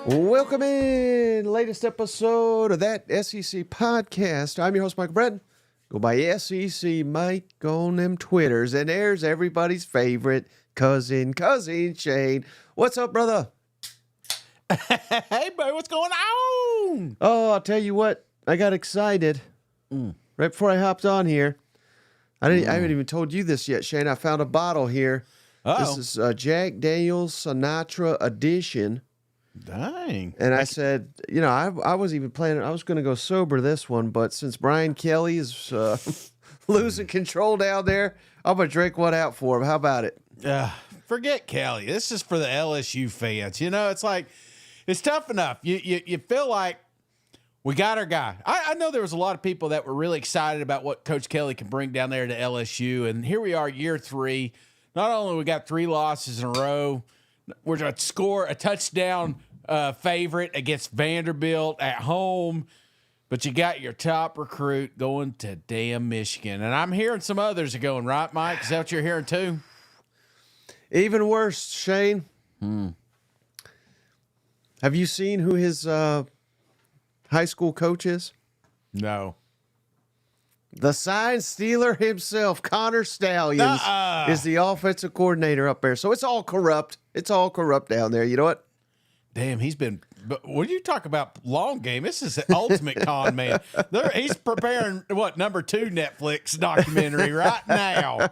Welcome in, latest episode of that SEC podcast. I'm your host, Michael Breton. Go by SEC Mike on them Twitters. And there's everybody's favorite cousin Shane. What's up, brother? Hey, buddy, what's going on? Oh, I'll tell you what. I got excited right before I hopped on here. I haven't even told you this yet, Shane. I found a bottle here. Uh-oh. This is Jack Daniel's Sinatra Edition. Dang. And I said, you know, I was even planning, I was going to go sober this one, but since Brian Kelly is losing control down there, I'm going to drink one out for him. How about it? Forget Kelly. This is for the LSU fans. You know, it's like, it's tough enough. You feel like we got our guy. I know there was a lot of people that were really excited about what Coach Kelly can bring down there to LSU. And here we are, year 3. Not only we got 3 losses in a row, we're going to score a touchdown favorite against Vanderbilt at home, but you got your top recruit going to damn Michigan. And I'm hearing some others are going, right, Mike? Is that what you're hearing too? Even worse, Shane. Have you seen who his high school coach is? No. The sign stealer himself, Connor Stallions, is the offensive coordinator up there. So it's all corrupt. It's all corrupt down there. You know what? Damn, he's been. But when you talk about long game, this is the ultimate con man. He's preparing number 2 Netflix documentary right now.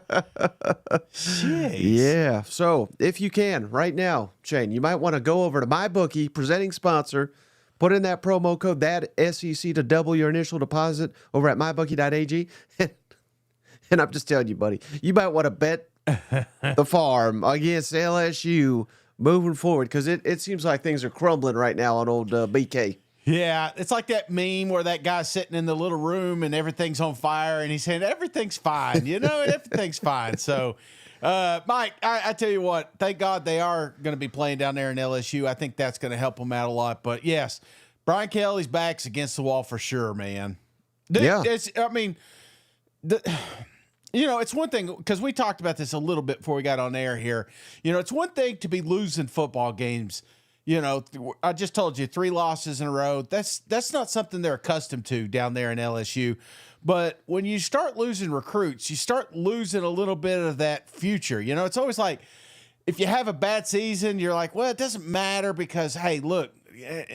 Jeez. Yeah. So if you can right now, Shane, you might want to go over to MyBookie, presenting sponsor. Put in that promo code, that SEC, to double your initial deposit over at mybookie.ag. And I'm just telling you, buddy, you might want to bet the farm against LSU moving forward, because it seems like things are crumbling right now on old BK. Yeah, it's like that meme where that guy's sitting in the little room and everything's on fire and he's saying, everything's fine, you know, everything's fine. So, Mike, I tell you what, thank God they are going to be playing down there in LSU. I think that's going to help them out a lot. But, yes, Brian Kelly's back's against the wall for sure, man. Yeah. You know, it's one thing, because we talked about this a little bit before we got on air here. You know, it's one thing to be losing football games. You know, I just told you 3 losses in a row. That's not something they're accustomed to down there in LSU. But when you start losing recruits, you start losing a little bit of that future. You know, it's always like, if you have a bad season, you're like, well, it doesn't matter because, hey, look,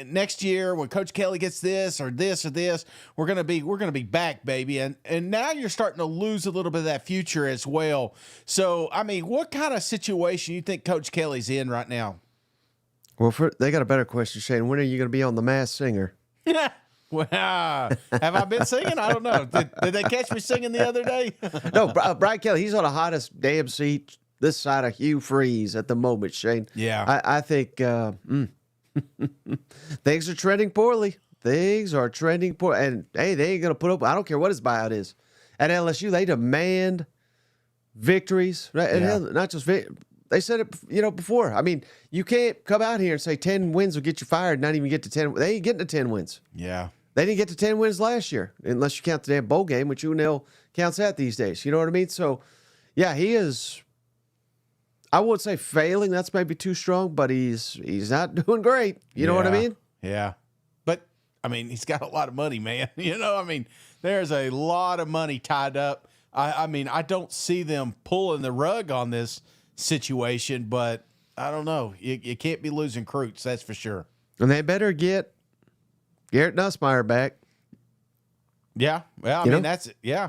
next year when Coach Kelly gets this or this, we're gonna be back, baby. And now you're starting to lose a little bit of that future as well. So, I mean, what kind of situation you think Coach Kelly's in right now? Well, they got a better question, Shane. When are you going to be on The Masked Singer? Well, have I been singing? I don't know. Did they catch me singing the other day? No, Brian Kelly, he's on the hottest damn seat this side of Hugh Freeze at the moment, Shane. Yeah. I think things are trending poorly. Things are trending poor. And, hey, they ain't going to put up, I don't care what his buyout is. At LSU, they demand victories. Right? Yeah. And not just they said it, you know, before. I mean, you can't come out here and say 10 wins will get you fired, not even get to 10. They ain't getting to 10 wins. Yeah. They didn't get to 10 wins last year, unless you count the damn bowl game, which UNL counts that these days. You know what I mean? So, yeah, he is, I wouldn't say failing. That's maybe too strong, but he's not doing great. You know what I mean? Yeah. But, I mean, he's got a lot of money, man. You know, I mean, there's a lot of money tied up. I mean, I don't see them pulling the rug on this situation, but I don't know. You can't be losing recruits, that's for sure. And they better get Garrett Nussmeier back. Yeah. Well, I mean,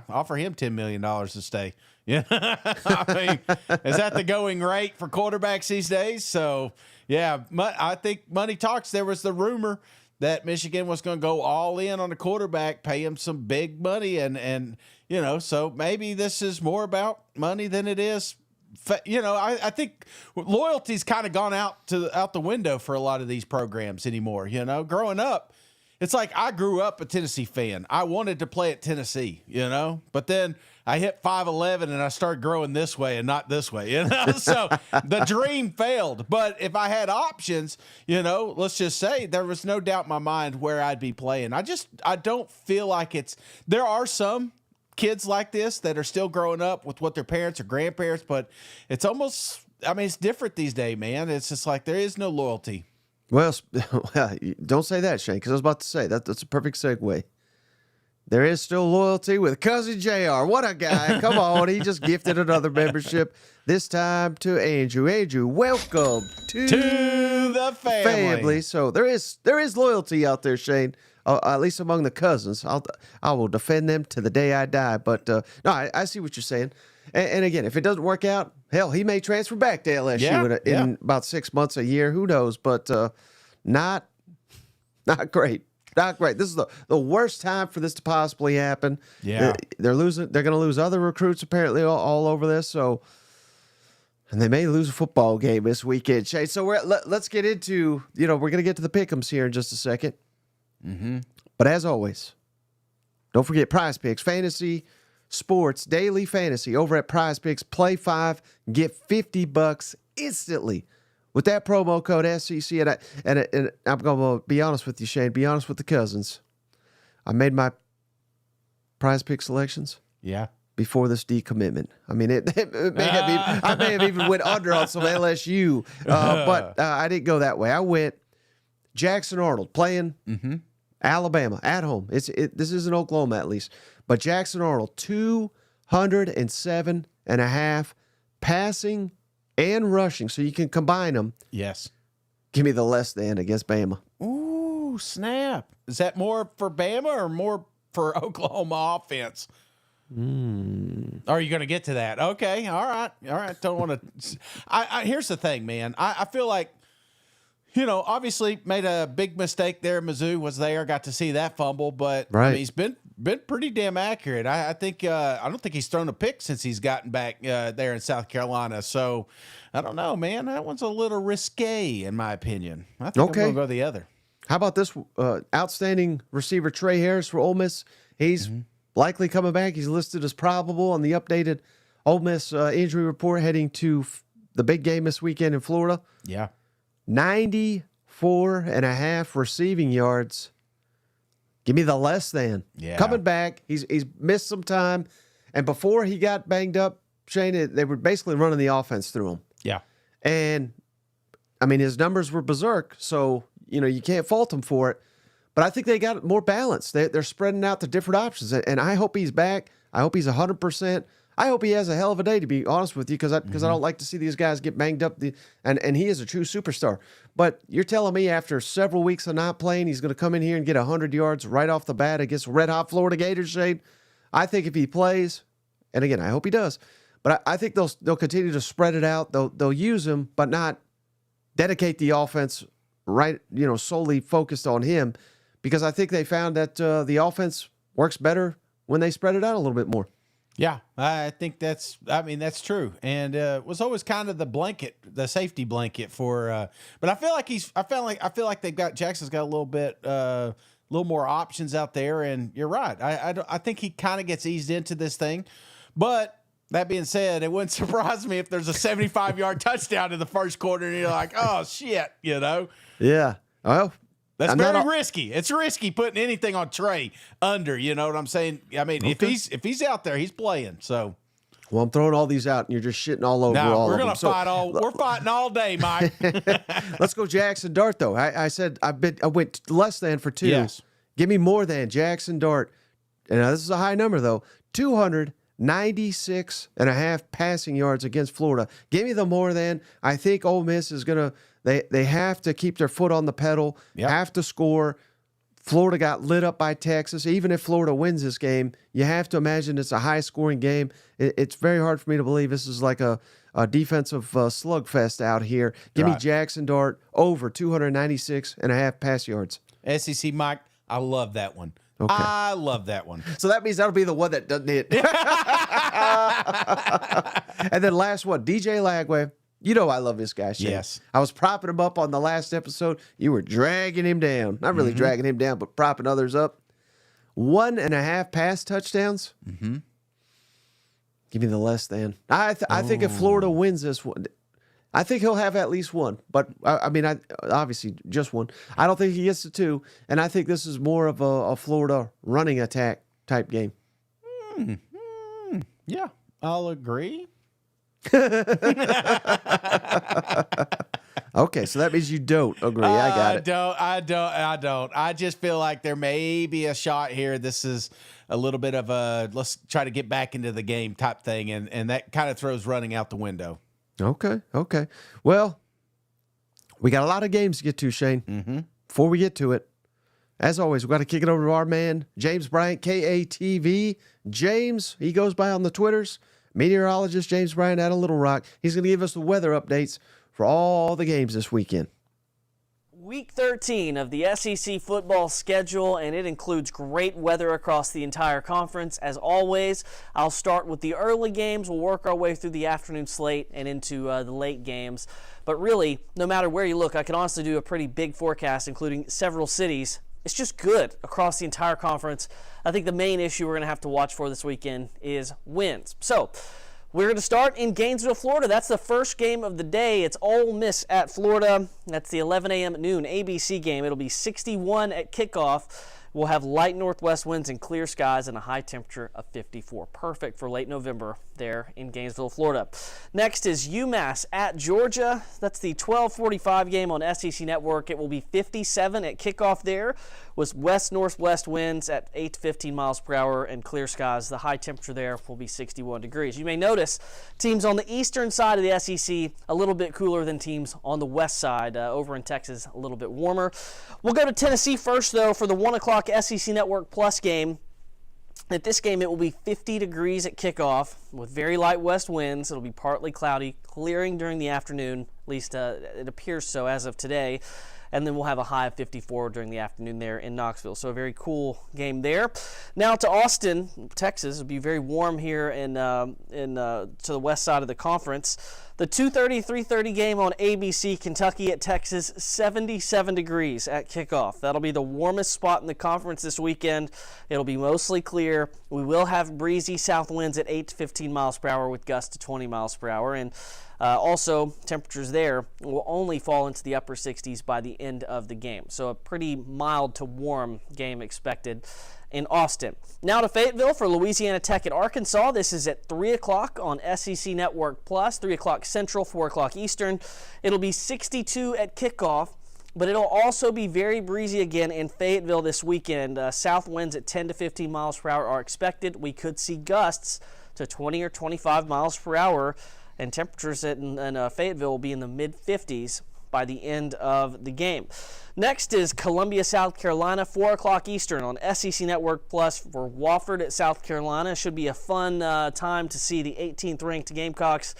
offer him $10 million to stay. Yeah. I mean, is that the going rate for quarterbacks these days? So, yeah, I think money talks. There was the rumor that Michigan was going to go all in on the quarterback, pay him some big money. And you know, so maybe this is more about money than it is. You know, I think loyalty's kind of gone out the window for a lot of these programs anymore. You know, growing up, it's like I grew up a Tennessee fan. I wanted to play at Tennessee, you know, but then I hit 5'11" and I started growing this way and not this way, you know. So the dream failed. But if I had options, you know, let's just say there was no doubt in my mind where I'd be playing. I don't feel like there are some kids like this that are still growing up with what their parents or grandparents, but it's almost, I mean, it's different these days, man. It's just like there is no loyalty. Well, don't say that, Shane, because I was about to say that's a perfect segue. There is still loyalty with Cousin JR. What a guy. Come on. He just gifted another membership, this time to Andrew. Andrew, welcome to the family. So there is loyalty out there, Shane, at least among the cousins. I will defend them to the day I die. But no, I see what you're saying. And again, if it doesn't work out, hell, he may transfer back to LSU in about 6 months, a year. Who knows? But not great. Not great. This is the worst time for this to possibly happen. Yeah. They're losing. They're going to lose other recruits apparently all over this. So, and they may lose a football game this weekend, Shane. So let's get into, we're going to get to the pick'ems here in just a second. Mm-hmm. But as always, don't forget PrizePicks, fantasy sports, daily fantasy over at PrizePicks. Play 5, get $50 instantly. With that promo code SEC, and I'm going to be honest with you, Shane, be honest with the cousins. I made my PrizePick selections before this decommitment. I mean, I may have even went under on some LSU, but I didn't go that way. I went Jackson Arnold playing Alabama at home. This isn't Oklahoma at least, but Jackson Arnold, 207.5 passing and rushing, so you can combine them. Yes. Give me the less than against Bama. Ooh, snap. Is that more for Bama or more for Oklahoma offense? Are you going to get to that? Okay. All right. Don't want to. Here's the thing, man. I feel like, obviously made a big mistake there. Mizzou was there, got to see that fumble, but right. I mean, he's been pretty damn accurate. I think I don't think he's thrown a pick since he's gotten back there in South Carolina. So I don't know, man. That one's a little risque in my opinion. I think I'm gonna go the other. How about this outstanding receiver Trey Harris for Ole Miss? He's likely coming back. He's listed as probable on the updated Ole Miss injury report heading to the big game this weekend in Florida. Yeah. 94.5 receiving yards. Give me the less than. Yeah. Coming back. He's missed some time. And before he got banged up, Shane, they were basically running the offense through him. Yeah. And, I mean, his numbers were berserk, so, you can't fault him for it. But I think they got more balance. They're spreading out the different options. And I hope he's back. I hope he's 100%. I hope he has a hell of a day, to be honest with you, because I don't like to see these guys get banged up. And he is a true superstar. But you're telling me after several weeks of not playing, he's going to come in here and get 100 yards right off the bat against red-hot Florida Gators, Shane? I think if he plays, and again, I hope he does, but I think they'll continue to spread it out. They'll use him, but not dedicate the offense right, solely focused on him, because I think they found that the offense works better when they spread it out a little bit more. Yeah, I think that's true, and it was always kind of the safety blanket for. But I feel like Jackson's got a little more options out there, and you're right. I think he kind of gets eased into this thing, but that being said, it wouldn't surprise me if there's a 75-yard touchdown in the first quarter, and you're like, oh shit, Yeah. Well. That's very risky. It's risky putting anything on Trey under. You know what I'm saying? I mean, if he's out there, he's playing. So, well, I'm throwing all these out, and you're just shitting all over all we're of gonna them. fight we're fighting all day, Mike. Let's go Jackson Dart though. I said I went less than for 2. Yes. Give me more than Jackson Dart. And this is a high number though. 296.5 passing yards against Florida. Give me the more than. I think Ole Miss is gonna. They have to keep their foot on the pedal, have to score. Florida got lit up by Texas. Even if Florida wins this game, you have to imagine it's a high-scoring game. It's very hard for me to believe this is like a defensive slugfest out here. Give me Jackson Dart over 296.5 pass yards. SEC, Mike, I love that one. Okay. I love that one. So that means that'll be the one that doesn't hit. And then last one, DJ Lagway. You know I love this guy, Shane. Yes. I was propping him up on the last episode. You were dragging him down. Not really dragging him down, but propping others up. 1.5 pass touchdowns. Mm-hmm. Give me the less than. I think if Florida wins this one, I think he'll have at least one. But, I mean, obviously just one. I don't think he gets to 2. And I think this is more of a Florida running attack type game. Yeah, I'll agree. Okay, so that means you don't agree. I got it. I don't. I just feel like there may be a shot here. This is a little bit of a let's try to get back into the game type thing, and that kind of throws running out the window. Okay. Well, we got a lot of games to get to, Shane. Mm-hmm. Before we get to it, as always, we've got to kick it over to our man, James Bryant, KATV. James, he goes by on the Twitters. Meteorologist James Bryant out of Little Rock. He's going to give us the weather updates for all the games this weekend. Week 13 of the SEC football schedule, and it includes great weather across the entire conference. As always, I'll start with the early games. We'll work our way through the afternoon slate and into the late games. But really, no matter where you look, I can honestly do a pretty big forecast, including several cities. It's just good across the entire conference. I think the main issue we're going to have to watch for this weekend is winds. So, we're going to start in Gainesville, Florida. That's the first game of the day. It's Ole Miss at Florida. That's the 11 a.m. at noon ABC game. It'll be 61 at kickoff. We'll have light northwest winds and clear skies and a high temperature of 54. Perfect for late November there in Gainesville, Florida. Next is UMass at Georgia. That's the 12:45 game on SEC Network. It will be 57 at kickoff there with west-northwest winds at 8 to 15 miles per hour and clear skies. The high temperature there will be 61 degrees. You may notice teams on the eastern side of the SEC a little bit cooler than teams on the west side. Over in Texas, a little bit warmer. We'll go to Tennessee first, though, for the 1 o'clock SEC Network Plus game. At this game, it will be 50 degrees at kickoff with very light west winds. It'll be partly cloudy, clearing during the afternoon, at least it appears so as of today. And then we'll have a high of 54 during the afternoon there in Knoxville. So a very cool game there. Now to Austin, Texas. It'll be very warm here to the west side of the conference. The 2:30, 3:30 game on ABC, Kentucky at Texas, 77 degrees at kickoff. That'll be the warmest spot in the conference this weekend. It'll be mostly clear. We will have breezy south winds at 8 to 15 miles per hour with gusts to 20 miles per hour. And also, temperatures there will only fall into the upper 60s by the end of the game. So a pretty mild to warm game expected in Austin. Now to Fayetteville for Louisiana Tech at Arkansas. This is at 3 o'clock on SEC Network Plus, 3 o'clock Central, 4 o'clock Eastern. It'll be 62 at kickoff, but it'll also be very breezy again in Fayetteville this weekend. South winds at 10 to 15 miles per hour are expected. We could see gusts to 20 or 25 miles per hour, and temperatures in Fayetteville will be in the mid-50s by the end of the game. Next is Columbia, South Carolina, 4 o'clock Eastern on SEC Network Plus for Wofford at South Carolina. Should be a fun time to see the 18th ranked Gamecocks.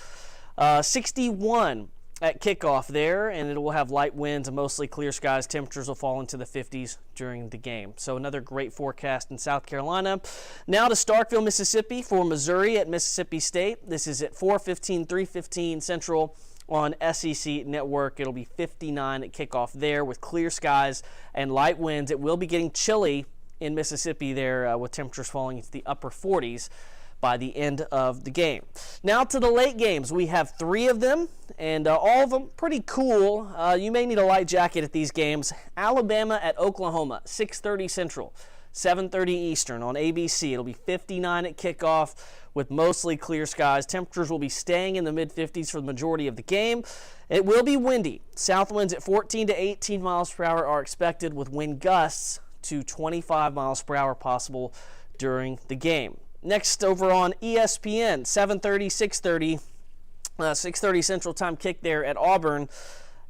61 at kickoff there, and it will have light winds and mostly clear skies. Temperatures will fall into the 50s during the game. So another great forecast in South Carolina. Now to Starkville, Mississippi for Missouri at Mississippi State. This is at 4:15, 3:15 Central on SEC Network. It'll be 59 at kickoff there with clear skies and light winds. It will be getting chilly in Mississippi there with temperatures falling into the upper 40s by the end of the game. Now to the late games. We have 3 of them, and all of them pretty cool. You may need a light jacket at these games. Alabama at Oklahoma, 6:30 Central, 7:30 Eastern on ABC. It'll be 59 at kickoff with mostly clear skies. Temperatures will be staying in the mid-50s for the majority of the game. It will be windy. South winds at 14 to 18 miles per hour are expected with wind gusts to 25 miles per hour possible during the game. Next, over on ESPN, 7:30, 6:30, 6:30 Central Time kick there at Auburn.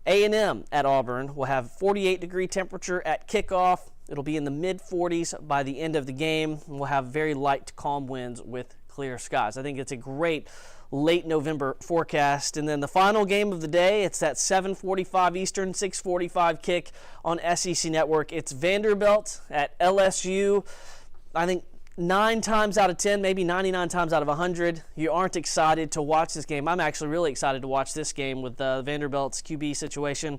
A&M at Auburn will have 48-degree temperature at kickoff. It'll be in the mid-40s by the end of the game. We'll have very light to calm winds with clear skies. I think it's a great late November forecast. And then the final game of the day, it's that 7:45 Eastern, 6:45 kick on SEC Network. It's Vanderbilt at LSU. I think 9 times out of 10, maybe 99 times out of 100, you aren't excited to watch this game. I'm actually really excited to watch this game with Vanderbilt's QB situation.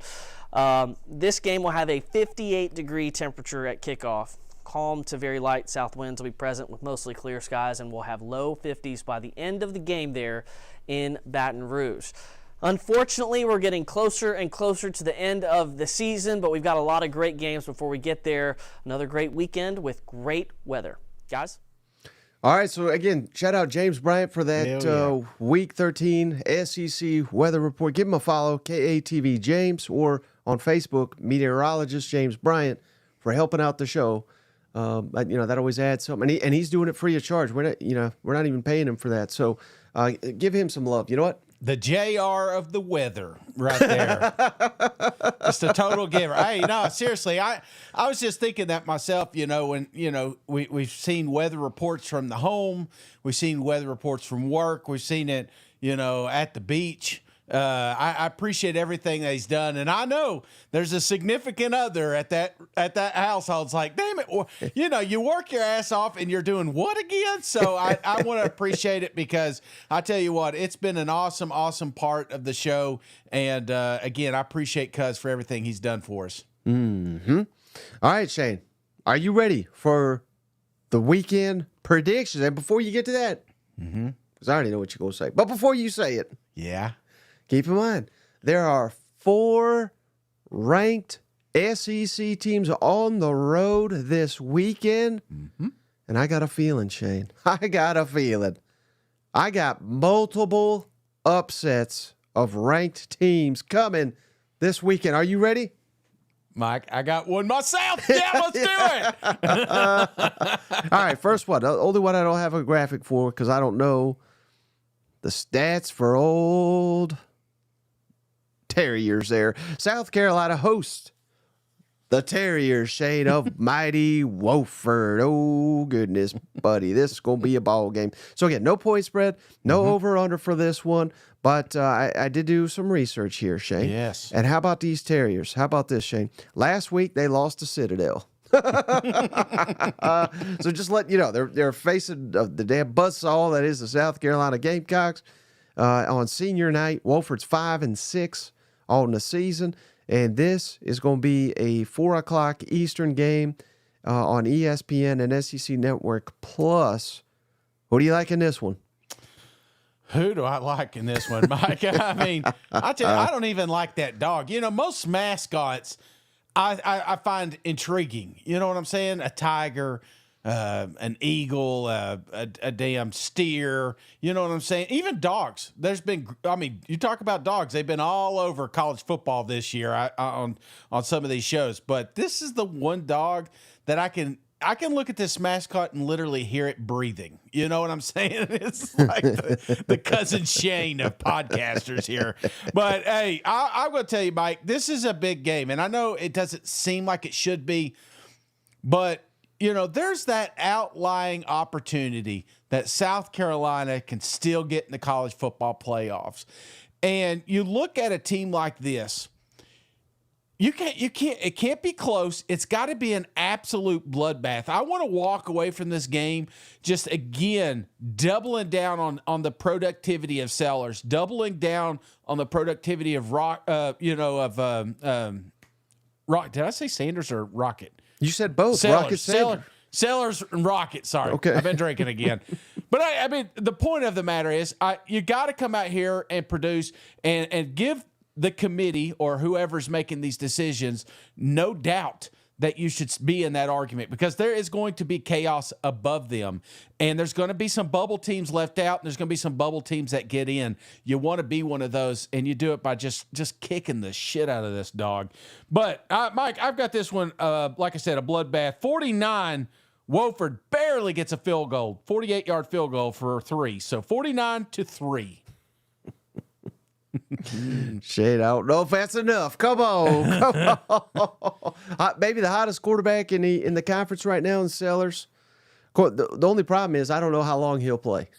This game will have a 58-degree temperature at kickoff. Calm to very light south winds will be present with mostly clear skies, and we'll have low 50s by the end of the game there in Baton Rouge. Unfortunately, we're getting closer and closer to the end of the season, but we've got a lot of great games before we get there. Another great weekend with great weather. Guys? All right, so again, shout out James Bryant for that Week 13 SEC weather report. Give him a follow, KATV James, or on Facebook, meteorologist James Bryant, for helping out the show. That always adds something, and he's doing it free of charge. We're not even paying him for that. So give him some love. You know what? The JR of the weather right there. Just a total giver. Hey, no, seriously, I was just thinking that myself, when, we've seen weather reports from the home. We've seen weather reports from work. We've seen it, at the beach. I appreciate everything that he's done, and I know there's a significant other at that household. It's like, damn it, or, you work your ass off, and you're doing what again? So I want to appreciate it, because I tell you what, it's been an awesome, awesome part of the show, and again, I appreciate Cuz for everything he's done for us. Mm-hmm. All right, Shane, are you ready for the weekend predictions? And before you get to that, because I already know what you're going to say, but before you say it, keep in mind, there are 4 ranked SEC teams on the road this weekend. And I got a feeling, Shane. I got multiple upsets of ranked teams coming this weekend. Are you ready? Mike, I got one myself. Yeah, let's do it. All right, first one. The only one I don't have a graphic for, because I don't know the stats for old Terriers there. South Carolina hosts the Terriers, Shane, of mighty Wofford. Oh, goodness, buddy. This is going to be a ball game. So, again, no point spread, no over-under for this one. But I did do some research here, Shane. Yes. And how about these Terriers? How about this, Shane? Last week, they lost to Citadel. So just let you know, they're facing the damn buzzsaw that is the South Carolina Gamecocks on senior night. Wofford's 5-6 on the season, and this is going to be a 4:00 Eastern game on ESPN and SEC Network Plus. What do you like in this one? Who do I like in this one, Mike? I mean, I tell you, I don't even like that dog. Most mascots I find intriguing. You know what I'm saying? A tiger, an eagle, a damn steer. You know what I'm saying? Even dogs. You talk about dogs. They've been all over college football this year on some of these shows. But this is the one dog that I can look at this mascot and literally hear it breathing. You know what I'm saying? It's like the cousin Shane of podcasters here. But, hey, I'm going to tell you, Mike, this is a big game. And I know it doesn't seem like it should be, but, there's that outlying opportunity that South Carolina can still get in the college football playoffs. And you look at a team like this, it can't be close. It's got to be an absolute bloodbath. I want to walk away from this game just, again, doubling down on the productivity of Sellers, doubling down on the productivity of Rock. Did I say Sanders or Rocket? You said both. Sellers and Rocket. Sorry. Okay. I've been drinking again. But I mean, the point of the matter is, you got to come out here and produce and give the committee or whoever's making these decisions no doubt that you should be in that argument, because there is going to be chaos above them, and there's going to be some bubble teams left out, and there's going to be some bubble teams that get in. You want to be one of those, and you do it by just kicking the shit out of this dog. But Mike, I've got this one, like I said, a bloodbath. 49, Wofford barely gets a field goal, 48-yard field goal for 3. So 49-3. Shit, I don't know if that's enough. Come on. Maybe the hottest quarterback in the conference right now in Sellers. The only problem is I don't know how long he'll play.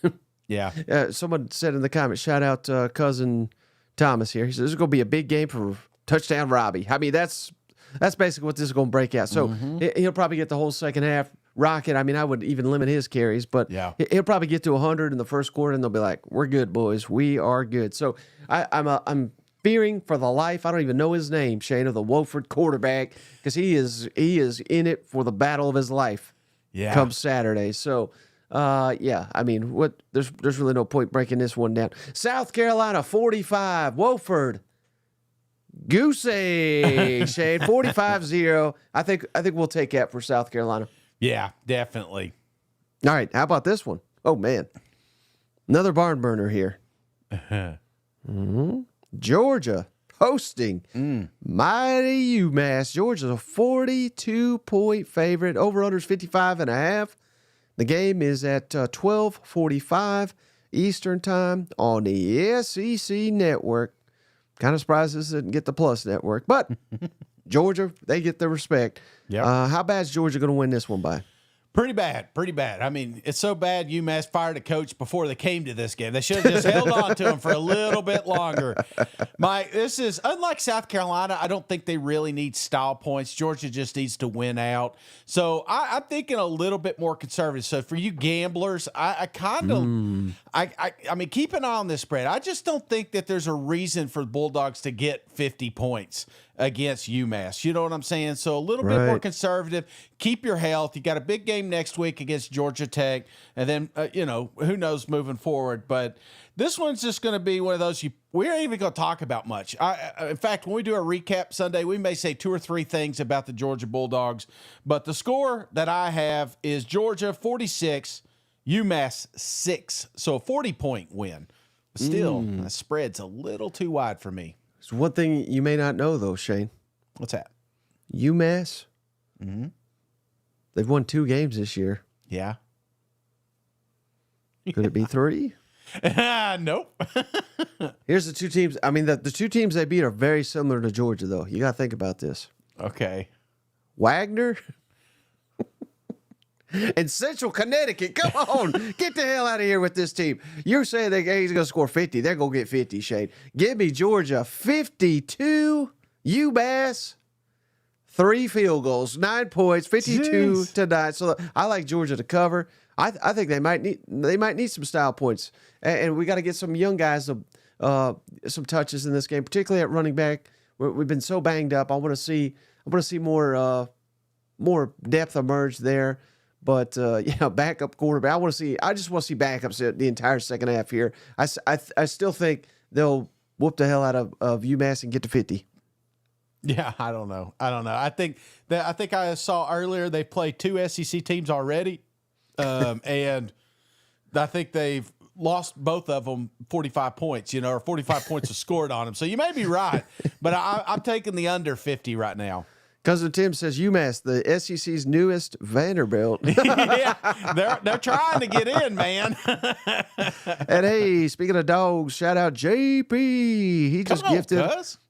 Yeah. Someone said in the comments, shout out cousin Thomas here. He says this is going to be a big game for touchdown Robbie. I mean, that's basically what this is going to break out. So he'll probably get the whole second half. Rocket, I mean, I would even limit his carries, but he'll probably get to 100 in the first quarter, and they'll be like, "We're good, boys. We are good." So I'm fearing for the life. I don't even know his name, Shane, of the Wofford quarterback, because he is in it for the battle of his life. Yeah, come Saturday. So, I mean, there's really no point breaking this one down. South Carolina 45, Wofford. Goosey, Shane 45-0. I think we'll take that for South Carolina. Yeah, definitely. All right, how about this one? Oh, man. Another barn burner here. Georgia hosting mighty UMass. Georgia's a 42-point favorite. Over-under's 55.5. The game is at 12:45 Eastern Time on the SEC Network. Kind of surprised this didn't get the Plus Network, but Georgia, they get the respect. Yep. How bad is Georgia going to win this one by? Pretty bad. I mean, it's so bad UMass fired a coach before they came to this game. They should have just held on to him for a little bit longer. This is, unlike South Carolina, I don't think they really need style points. Georgia just needs to win out. So I'm thinking a little bit more conservative. So for you gamblers, I mean, keep an eye on this spread. I just don't think that there's a reason for the Bulldogs to get 50 points against UMass. You know what I'm saying? So a little bit more conservative. Keep your health. You got a big game next week against Georgia Tech. And then, who knows moving forward. But this one's just going to be one of those we aren't even going to talk about much. In fact, when we do a recap Sunday, we may say 2 or 3 things about the Georgia Bulldogs. But the score that I have is Georgia 46, UMass 6. So a 40-point win. Still, the spread's a little too wide for me. There's one thing you may not know, though, Shane. What's that? UMass, they've won 2 games this year. Yeah. Could it be 3? Nope. Here's the 2 teams. I mean, the 2 teams they beat are very similar to Georgia, though. You got to think about this. Okay. Wagner and Central Connecticut. Come on. Get the hell out of here with this team. You're saying that he's going to score 50. They're going to get 50, Shane. Give me Georgia 52, UMass 3 field goals, 9 points, 52 to 9. So I like Georgia to cover. I think they might need some style points, and we got to get some young guys some touches in this game, particularly at running back. We've been so banged up. I want to see more depth emerge there. But backup quarterback. I just want to see backups the entire second half here. I still think they'll whoop the hell out of UMass and get to 50. Yeah, I don't know. I think I saw earlier they played 2 SEC teams already, and I think they've lost both of them 45 points. Or 45 points was scored on them. So you may be right, but I'm taking the under 50 right now. Cousin Tim says UMass, the SEC's newest Vanderbilt. Yeah, they're trying to get in, man. And hey, speaking of dogs, shout out JP. He just gifted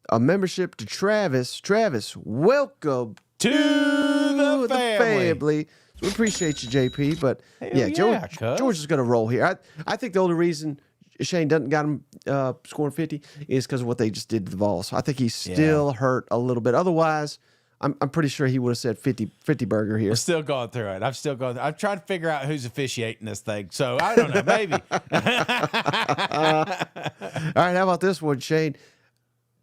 a membership to Travis. Travis, welcome to the family. So we appreciate you, JP. But Georgia's going to roll here. I think the only reason Shane doesn't got him scoring 50 is because of what they just did to the Vols. I think he's still hurt a little bit. Otherwise, I'm pretty sure he would have said 50 burger here. I'm still going through it. I'm trying to figure out who's officiating this thing. So I don't know, maybe. All right, how about this one, Shane?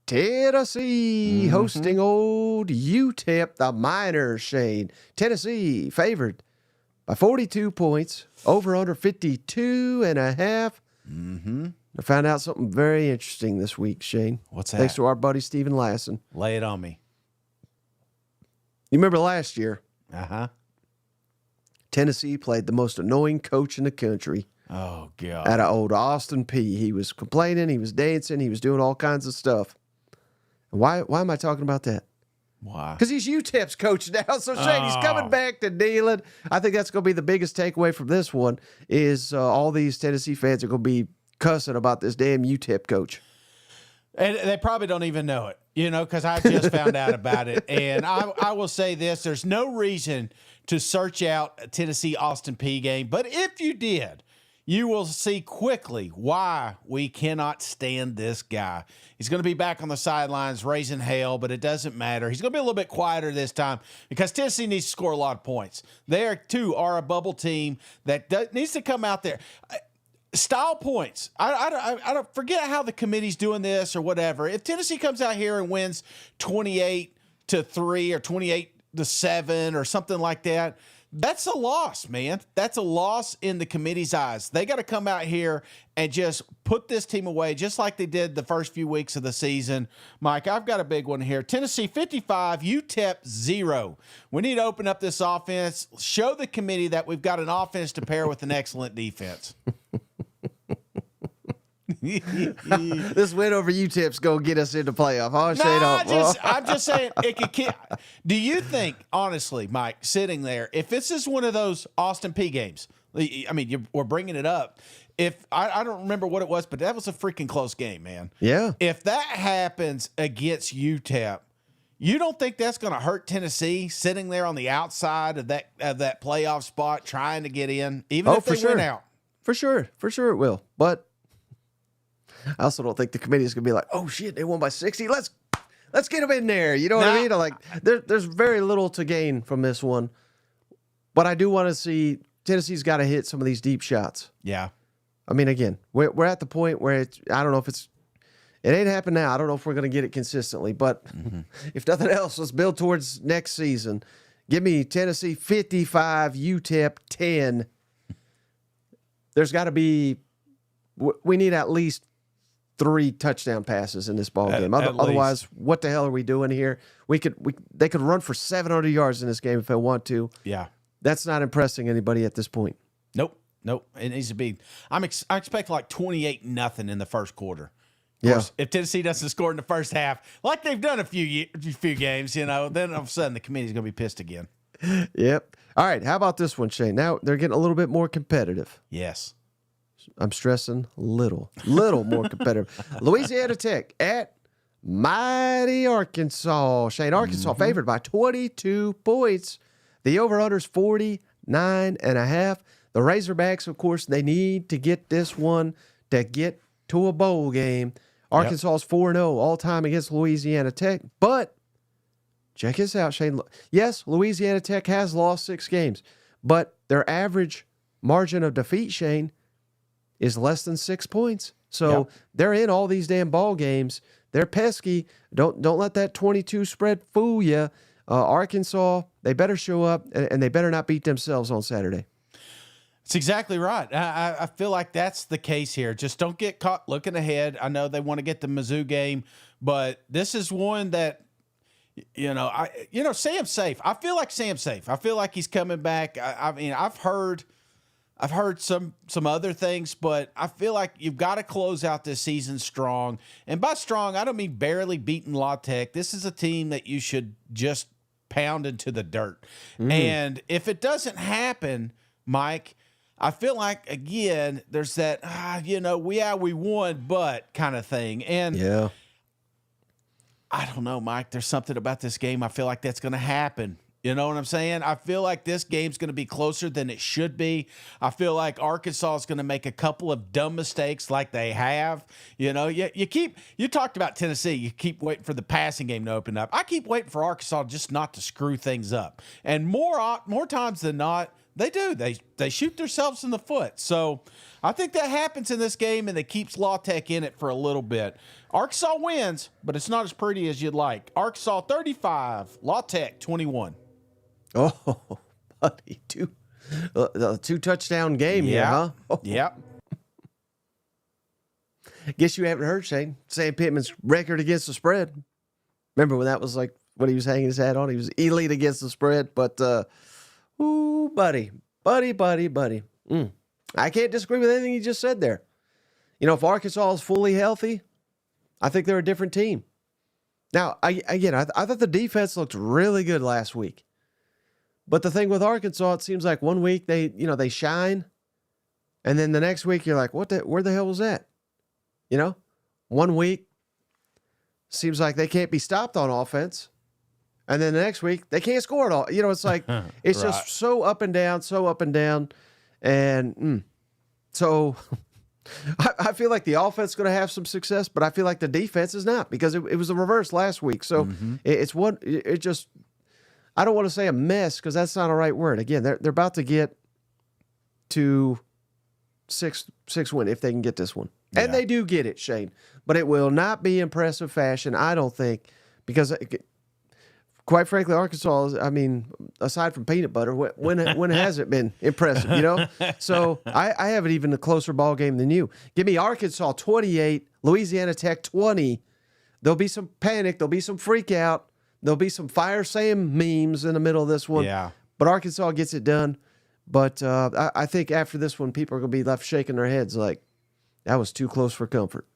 Tennessee hosting old UTEP, the Miners, Shane. Tennessee favored by 42 points, over under 52.5. I found out something very interesting this week, Shane. What's that? Thanks to our buddy Stephen Lassen. Lay it on me. You remember last year? Uh-huh. Tennessee played the most annoying coach in the country. Oh, God. Out of old Austin P. He was complaining, he was dancing, he was doing all kinds of stuff. Why am I talking about that? Why? Because he's UTEP's coach now, so Shane, he's coming back to dealing. I think that's going to be the biggest takeaway from this one is all these Tennessee fans are going to be cussing about this damn UTEP coach. And they probably don't even know it, because I just found out about it. And I will say this, there's no reason to search out a Tennessee Austin P game. But if you did, you will see quickly why we cannot stand this guy. He's going to be back on the sidelines raising hell, but it doesn't matter. He's going to be a little bit quieter this time because Tennessee needs to score a lot of points. They, too, are a bubble team that needs to come out there. Style points. I don't forget how the committee's doing this or whatever. If Tennessee comes out here and wins 28-3 or 28-7 or something like that, that's a loss, man. That's a loss in the committee's eyes. They got to come out here and just put this team away, just like they did the first few weeks of the season. Mike, I've got a big one here. Tennessee 55, UTEP 0. We need to open up this offense, show the committee that we've got an offense to pair with an excellent defense. This win over UTEP's going to get us into playoff. I'm just saying it could. Do you think, honestly, Mike, sitting there, if this is one of those Austin P games, I mean, we're bringing it up. If I don't remember what it was, but that was a freaking close game, man. Yeah. If that happens against UTEP, you don't think that's going to hurt Tennessee sitting there on the outside of that playoff spot trying to get in, even if they win out? For sure it will. But I also don't think the committee is going to be like, oh shit, they won by 60. Let's get them in there. You know what I mean? Like there's very little to gain from this one, but I do want to see Tennessee's got to hit some of these deep shots. Yeah. I mean, again, we're at the point where I don't know if it ain't happened now. I don't know if we're going to get it consistently, but if nothing else, let's build towards next season. Give me Tennessee 55, UTEP 10. There's got to be, we need at least 3 touchdown passes in this ball game. Otherwise, what the hell are we doing here? They could run for 700 yards in this game if they want to. Yeah, that's not impressing anybody at this point. Nope. It needs to be. I expect like 28-0 in the first quarter. Yeah. Course, if Tennessee doesn't score in the first half, like they've done a few games, then all of a sudden the committee's going to be pissed again. Yep. All right. How about this one, Shane? Now they're getting a little bit more competitive. Yes. I'm stressing little more competitive. Louisiana Tech at mighty Arkansas. Shane, Arkansas favored by 22 points. The over-under's 49.5. The Razorbacks, of course, they need to get this one to get to a bowl game. Arkansas's 4-0 all-time against Louisiana Tech. But check this out, Shane. Yes, Louisiana Tech has lost 6 games, but their average margin of defeat, Shane, is less than 6 points. So they're in all these damn ball games. They're pesky. Don't let that 22 spread fool you. Arkansas, they better show up, and they better not beat themselves on Saturday. That's exactly right. I feel like that's the case here. Just don't get caught looking ahead. I know they want to get the Mizzou game, but this is one that, Sam's safe. I feel like Sam's safe. I feel like he's coming back. I mean, I've heard some other things, but I feel like you've got to close out this season strong. And by strong, I don't mean barely beating La Tech. This is a team that you should just pound into the dirt. And if it doesn't happen, Mike, I feel like, again, there's that, we won, but kind of thing. And I don't know, Mike, there's something about this game. I feel like that's going to happen. You know what I'm saying? I feel like this game's going to be closer than it should be. I feel like Arkansas is going to make a couple of dumb mistakes like they have. You talked about Tennessee. You keep waiting for the passing game to open up. I keep waiting for Arkansas just not to screw things up. And more times than not, they do. They shoot themselves in the foot. So I think that happens in this game, and it keeps La Tech in it for a little bit. Arkansas wins, but it's not as pretty as you'd like. Arkansas 35, La Tech 21. Oh, buddy, two touchdown game here, huh? Yep. Guess you haven't heard, Shane, Sam Pittman's record against the spread. Remember when that was like what he was hanging his hat on? He was elite against the spread, but buddy. I can't disagree with anything you just said there. If Arkansas is fully healthy, I think they're a different team. Now, I thought the defense looked really good last week. But the thing with Arkansas, it seems like one week they shine, and then the next week you're like, where the hell was that? 1 week seems like they can't be stopped on offense, and then the next week they can't score at all. It's like it's just so up and down, and so I feel like the offense is going to have some success, but I feel like the defense is not, because it was the reverse last week. So it just. I don't want to say a mess, because that's not a right word. Again, they're about to get to six win if they can get this one. Yeah. And they do get it, Shane. But it will not be impressive fashion, I don't think, because, of quite frankly, Arkansas is, I mean, aside from peanut butter, when has it been impressive, you know? So I have it even a closer ball game than you. Give me Arkansas 28, Louisiana Tech 20. There'll be some panic. There'll be some freak out. There'll be some Fire Sam memes in the middle of this one. Yeah. But Arkansas gets it done. But I think after this one, people are going to be left shaking their heads like, that was too close for comfort.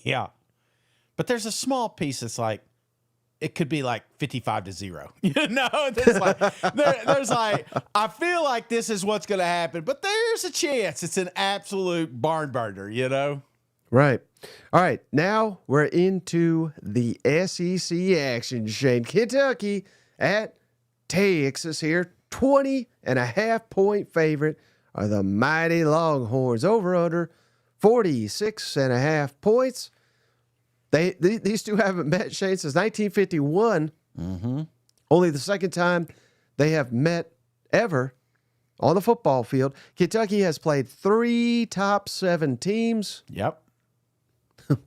Yeah. But there's a small piece that's like, it could be like 55-0. You know, there's like, I feel like this is what's going to happen, but there's a chance it's an absolute barn burner, you know? Right. All right. Now we're into the SEC action, Shane. Kentucky at Texas here. 20.5-point favorite are the mighty Longhorns. Over under 46.5 points. These two haven't met, Shane, since 1951. Mm-hmm. Only the second time they have met ever on the football field. Kentucky has played 3 top 7 teams. Yep.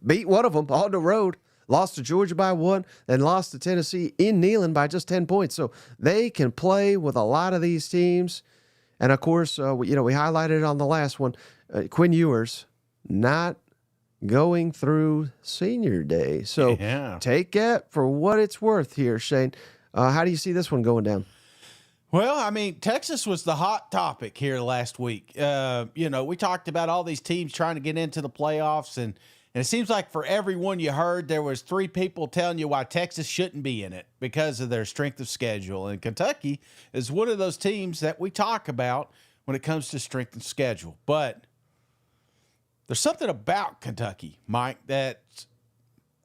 Beat one of them on the road. Lost to Georgia by 1, then lost to Tennessee in Neyland by just 10 points. So they can play with a lot of these teams. And, of course, we highlighted it on the last one. Quinn Ewers not going through senior day. So take that for what it's worth here, Shane. How do you see this one going down? Well, I mean, Texas was the hot topic here last week. We talked about all these teams trying to get into the playoffs, and it seems like for everyone you heard, there was 3 people telling you why Texas shouldn't be in it because of their strength of schedule. And Kentucky is one of those teams that we talk about when it comes to strength of schedule. But there's something about Kentucky, Mike, that's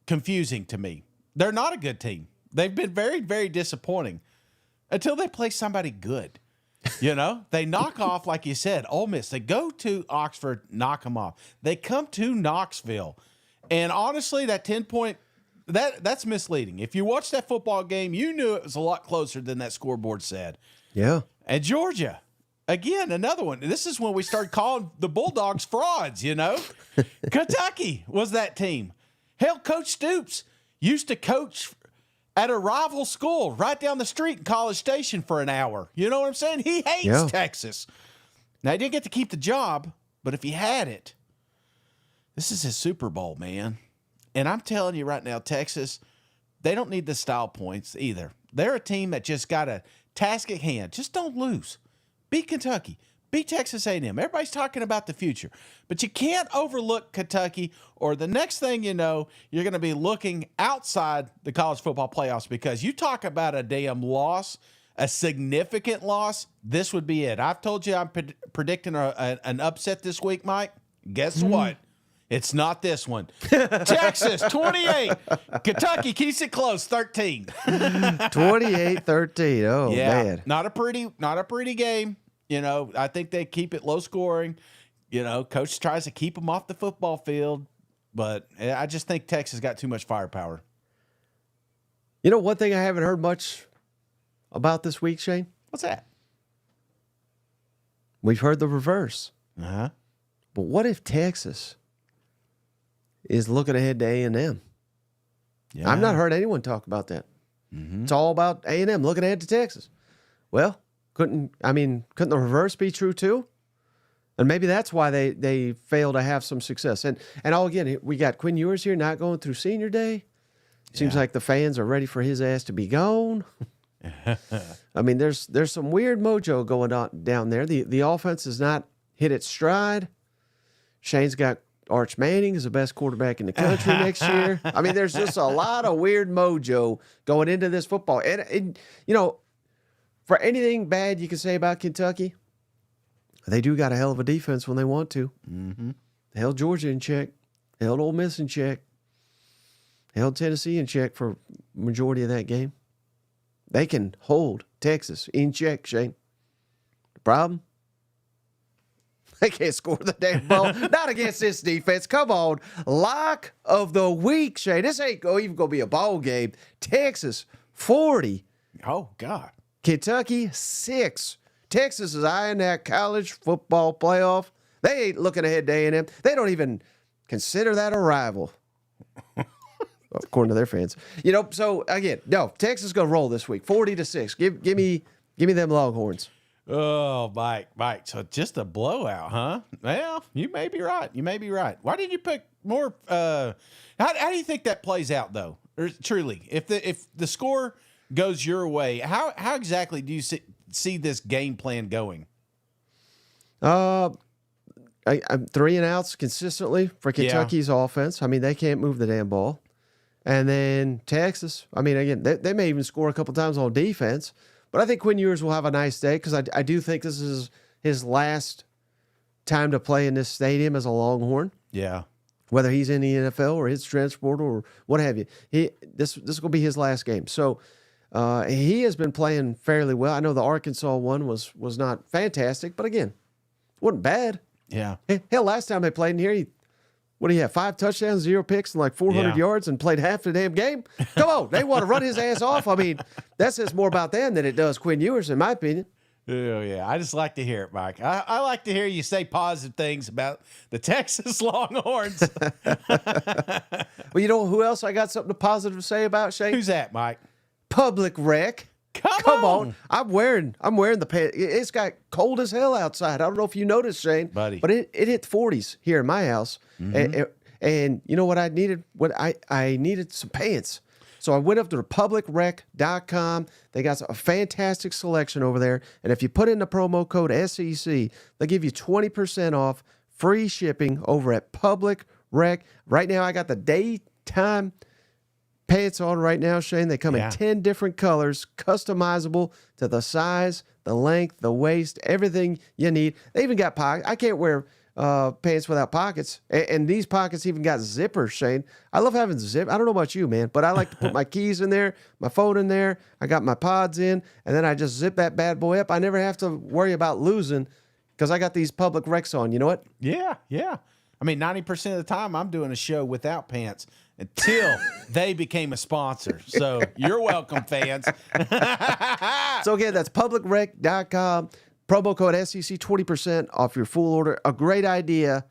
confusing to me. They're not a good team. They've been very, very disappointing until they play somebody good. You know, they knock off, like you said, Ole Miss. They go to Oxford, knock them off. They come to Knoxville. And honestly, that 10-point, that's misleading. If you watched that football game, you knew it was a lot closer than that scoreboard said. Yeah. And Georgia, again, another one. This is when we started calling the Bulldogs frauds, you know. Kentucky was that team. Hell, Coach Stoops used to coach at a rival school right down the street in College Station for an hour. You know what I'm saying? He hates Texas. Now, he didn't get to keep the job, but if he had it, this is his Super Bowl, man. And I'm telling you right now, Texas, they don't need the style points either. They're a team that just got a task at hand. Just don't lose. Beat Kentucky. Beat Texas A&M. Everybody's talking about the future. But you can't overlook Kentucky, or the next thing you know, you're going to be looking outside the college football playoffs, because you talk about a damn loss, a significant loss, this would be it. I've told you I'm predicting an upset this week, Mike. Guess what? It's not this one. Texas, 28. Kentucky keeps it close, 13. 28-13. Oh, yeah, man. Not a pretty game. You know, I think they keep it low scoring. You know, coach tries to keep them off the football field, but I just think Texas got too much firepower. You know, one thing I haven't heard much about this week, Shane? What's that? We've heard the reverse. Uh-huh. But what if Texas is looking ahead to A&M? Yeah. I've not heard anyone talk about that. Mm-hmm. It's all about A&M looking ahead to Texas. Well, couldn't the reverse be true too? And maybe that's why they fail to have some success. And again, we got Quinn Ewers here not going through senior day. Seems like the fans are ready for his ass to be gone. I mean, there's some weird mojo going on down there. The offense has not hit its stride. Shane's got Arch Manning as the best quarterback in the country next year. I mean, there's just a lot of weird mojo going into this football. And you know, for anything bad you can say about Kentucky, they do got a hell of a defense when they want to. Mm-hmm. They held Georgia in check. They held Ole Miss in check. They held Tennessee in check for majority of that game. They can hold Texas in check, Shane. The problem? They can't score the damn ball. Not against this defense. Come on. Lock of the week, Shane. This ain't even going to be a ball game. Texas, 40. Oh, God. Kentucky, 6. Texas is eyeing that college football playoff. They ain't looking ahead to A&M. They don't even consider that a rival. according to their fans. So again, no, Texas is going to roll this week, 40-6. Give me them Longhorns. Oh, Mike. So just a blowout, huh? Well, you may be right. Why didn't you pick more? How do you think that plays out, though? Or, truly, if the score goes your way, how exactly do you see this game plan going? I'm 3-and-outs consistently for Kentucky's offense. I mean, they can't move the damn ball. And then Texas, I mean, again, they may even score a couple times on defense. But I think Quinn Ewers will have a nice day because I do think this is his last time to play in this stadium as a Longhorn. Yeah. Whether he's in the NFL or his transport or what have you. This is going to be his last game. So he has been playing fairly well. I know the Arkansas one was not fantastic, but again, wasn't bad. Yeah. Hell, last time they played in here, what do you have? 5 touchdowns, 0 picks, and like 400 yards, and played half the damn game. Come on, they want to run his ass off. I mean, that says more about them than it does Quinn Ewers, in my opinion. Oh, yeah. I just like to hear it, Mike. I like to hear you say positive things about the Texas Longhorns. Well, you know who else I got something positive to say about, Shane? Who's that, Mike? Public Rec. Come on. I'm wearing the pants. It's got cold as hell outside. I don't know if you noticed, Shane, buddy, but it hit 40s here in my house. Mm-hmm. And you know what I needed? I needed some pants. So I went up to republicrec.com. They got a fantastic selection over there. And if you put in the promo code SEC, they'll give you 20% off, free shipping over at Public Rec. Right now, I got the daytime pants on right now, Shane. They come in 10 different colors, customizable to the size, the length, the waist, everything you need. They even got pockets. I can't wear pants without pockets. And these pockets even got zippers, Shane. I love having zip. I don't know about you, man, but I like to put my keys in there, my phone in there. I got my pods in, and then I just zip that bad boy up. I never have to worry about losing because I got these Public Recs on. You know what? Yeah. I mean, 90% of the time I'm doing a show without pants until they became a sponsor. So you're welcome, fans. So again, that's publicrec.com. Promo code SEC, 20% off your full order. A great idea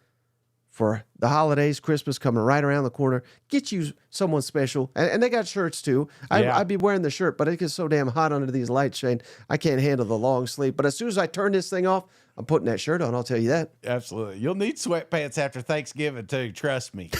for the holidays, Christmas coming right around the corner. Get you someone special. And they got shirts too. I'd be wearing the shirt, but it gets so damn hot under these lights, Shane. I can't handle the long sleeve. But as soon as I turn this thing off, I'm putting that shirt on, I'll tell you that. Absolutely. You'll need sweatpants after Thanksgiving too, trust me.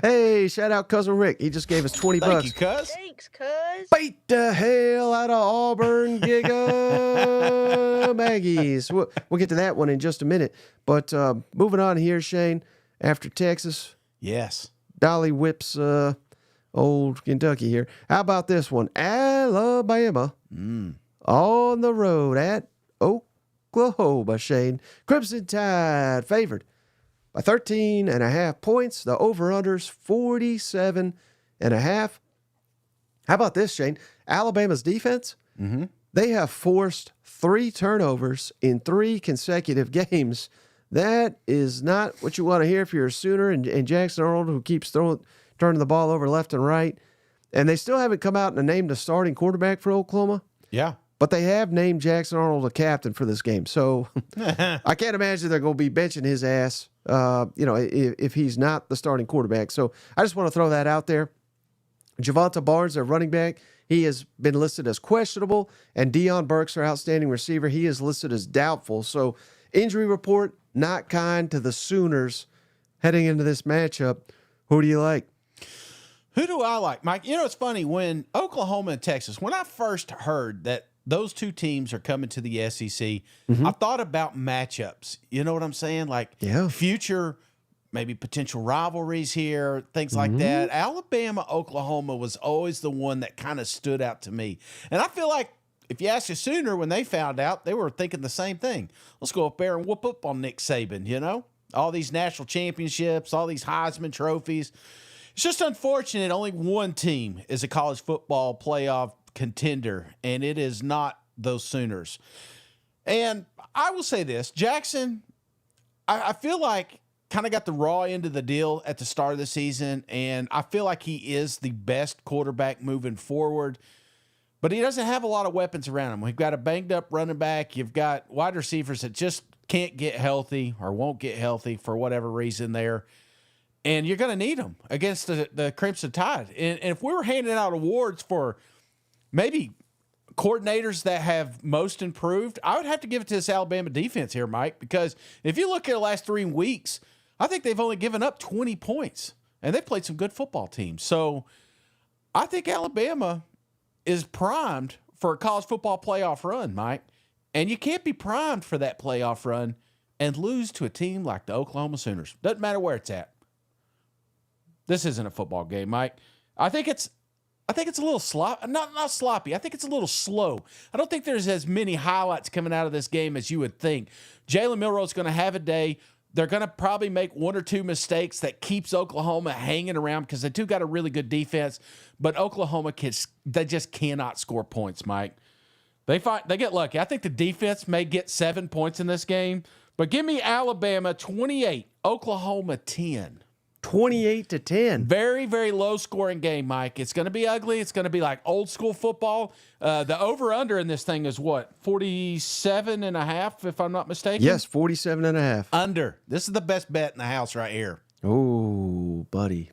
Hey, shout out Cousin Rick. He just gave us $20. Thank you, cuz. Thanks, cuz. Beat the hell out of Auburn Giga Maggies. We'll get to that one in just a minute. But moving on here, Shane, after Texas. Yes. Dolly whips old Kentucky here. How about this one? Alabama on the road at Oklahoma, Shane. Crimson Tide favored by 13.5 points. The over-under's 47.5. How about this, Shane? Alabama's defense, they have forced 3 turnovers in 3 consecutive games. That is not what you want to hear if you're a Sooner and Jackson Arnold, who keeps turning the ball over left and right. And they still haven't come out and named a starting quarterback for Oklahoma. Yeah. But they have named Jackson Arnold a captain for this game. So I can't imagine they're going to be benching his ass, if he's not the starting quarterback. So I just want to throw that out there. Javonte Barnes, their running back, he has been listed as questionable. And Deion Burks, their outstanding receiver, he is listed as doubtful. So injury report, not kind to the Sooners heading into this matchup. Who do you like? Who do I like, Mike? You know, it's funny, when Oklahoma and Texas, when I first heard that those two teams are coming to the SEC, I thought about matchups. You know what I'm saying? Like future, maybe potential rivalries here, things like that. Alabama, Oklahoma was always the one that kind of stood out to me. And I feel like if you ask a Sooner, when they found out, they were thinking the same thing. Let's go up there and whoop up on Nick Saban, you know? All these national championships, all these Heisman trophies. It's just unfortunate only one team is a college football playoff contender, and it is not those Sooners. And I will say this, Jackson, I feel like kind of got the raw end of the deal at the start of the season, and I feel like he is the best quarterback moving forward, but he doesn't have a lot of weapons around him. We've got a banged-up running back. You've got wide receivers that just can't get healthy or won't get healthy for whatever reason there. And you're going to need them against the Crimson Tide. And if we were handing out awards for maybe coordinators that have most improved, I would have to give it to this Alabama defense here, Mike, because if you look at the last 3 weeks, I think they've only given up 20 points, and they've played some good football teams. So I think Alabama is primed for a college football playoff run, Mike. And you can't be primed for that playoff run and lose to a team like the Oklahoma Sooners. Doesn't matter where it's at. This isn't a football game, Mike. I think it's a little sloppy. Not sloppy. I think it's a little slow. I don't think there's as many highlights coming out of this game as you would think. Jalen Milroe's going to have a day. They're going to probably make 1 or 2 mistakes that keeps Oklahoma hanging around because they do got a really good defense. But Oklahoma they just cannot score points, Mike. They get lucky. I think the defense may get 7 points in this game. But give me Alabama 28, Oklahoma 10. 28-10. Very, very low-scoring game, Mike. It's going to be ugly. It's going to be like old-school football. The over-under in this thing is what, 47.5, if I'm not mistaken? Yes, 47.5. Under. This is the best bet in the house right here. Oh, buddy.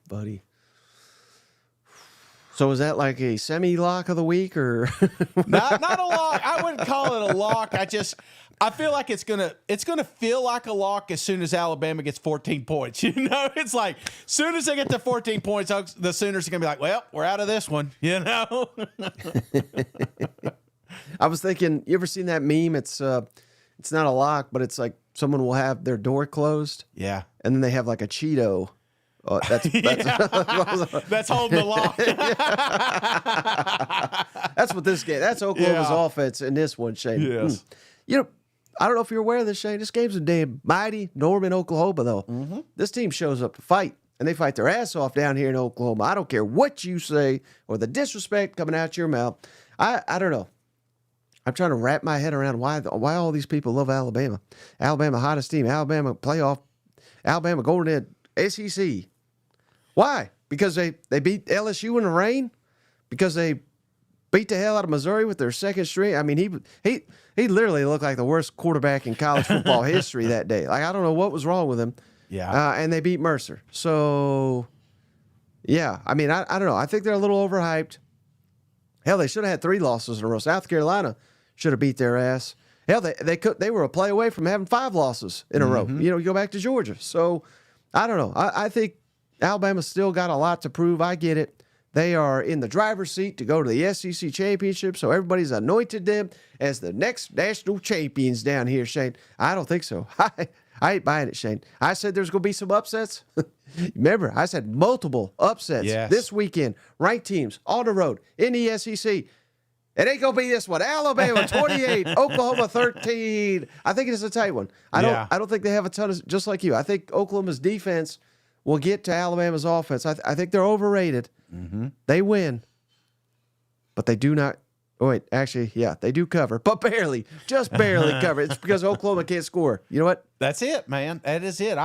So is that like a semi-lock of the week, or not a lock? I wouldn't call it a lock. I feel like it's gonna feel like a lock as soon as Alabama gets 14 points. You know, it's like as soon as they get to 14 points, the Sooners are gonna be like, well, we're out of this one. You know. I was thinking, you ever seen that meme? It's not a lock, but it's like someone will have their door closed. Yeah. And then they have like a Cheeto. That's holding the lock. That's what this game. That's Oklahoma's offense in this one, Shane. Yes. You know, I don't know if you're aware of this, Shane. This game's in damn mighty Norman, Oklahoma, though. Mm-hmm. This team shows up to fight, and they fight their ass off down here in Oklahoma. I don't care what you say or the disrespect coming out your mouth. I don't know. I'm trying to wrap my head around why all these people love Alabama. Alabama hottest team. Alabama playoff. Alabama going to SEC. Why? Because they beat LSU in the rain? Because they beat the hell out of Missouri with their second string? I mean, he literally looked like the worst quarterback in college football history that day. Like, I don't know what was wrong with him. Yeah. And they beat Mercer. So, yeah. I mean, I don't know. I think they're a little overhyped. Hell, they should have had 3 losses in a row. South Carolina should have beat their ass. Hell, they were a play away from having 5 losses in a row. You know, you go back to Georgia. So, I don't know. I think Alabama's still got a lot to prove. I get it. They are in the driver's seat to go to the SEC championship, so everybody's anointed them as the next national champions down here, Shane. I don't think so. I ain't buying it, Shane. I said there's going to be some upsets. Remember, I said multiple upsets this weekend. Ranked teams on the road in the SEC. It ain't going to be this one. Alabama 28, Oklahoma 13. I think it's a tight one. I don't think they have a ton of, just like you. I think Oklahoma's defense will get to Alabama's offense. I think they're overrated. Mm-hmm. They win, but they do not. Oh, wait, actually, yeah, they do cover, but barely, just barely cover. It's because Oklahoma can't score. You know what? That's it, man. That is it.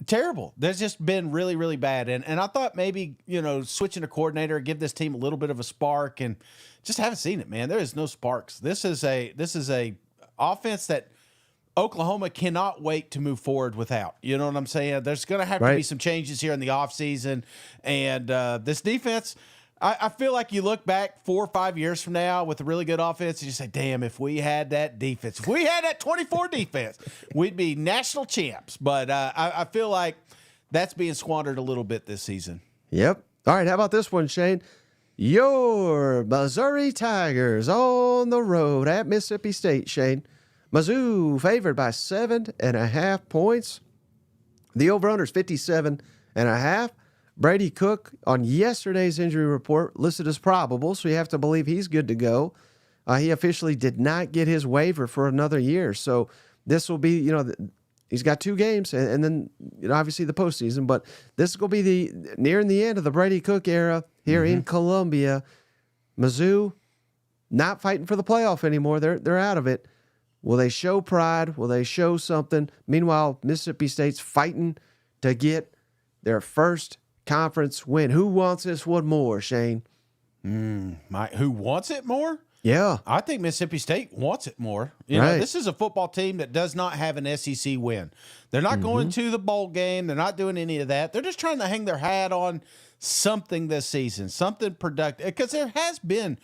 Terrible. There's just been really, really bad. And I thought maybe, switching a coordinator, give this team a little bit of a spark, and just haven't seen it, man. There is no sparks. This is a offense that Oklahoma cannot wait to move forward without. You know what I'm saying? There's going to have to be some changes here in the offseason. And this defense, I feel like you look back 4 or 5 years from now with a really good offense and you say, damn, if we had that defense, if we had that 24 defense, we'd be national champs. But I feel like that's being squandered a little bit this season. Yep. All right, how about this one, Shane? Your Missouri Tigers on the road at Mississippi State, Shane. Mizzou favored by 7.5 points. The over-under is 57.5. Brady Cook on yesterday's injury report listed as probable, so you have to believe he's good to go. He officially did not get his waiver for another year, so this will be, he's got 2 games, and then obviously the postseason. But this will be nearing the end of the Brady Cook era here in Columbia. Mizzou not fighting for the playoff anymore; they're out of it. Will they show pride? Will they show something? Meanwhile, Mississippi State's fighting to get their first conference win. Who wants this one more, Shane? Who wants it more? Yeah. I think Mississippi State wants it more. You know, this is a football team that does not have an SEC win. They're not going to the bowl game. They're not doing any of that. They're just trying to hang their hat on something this season, something productive, because there has been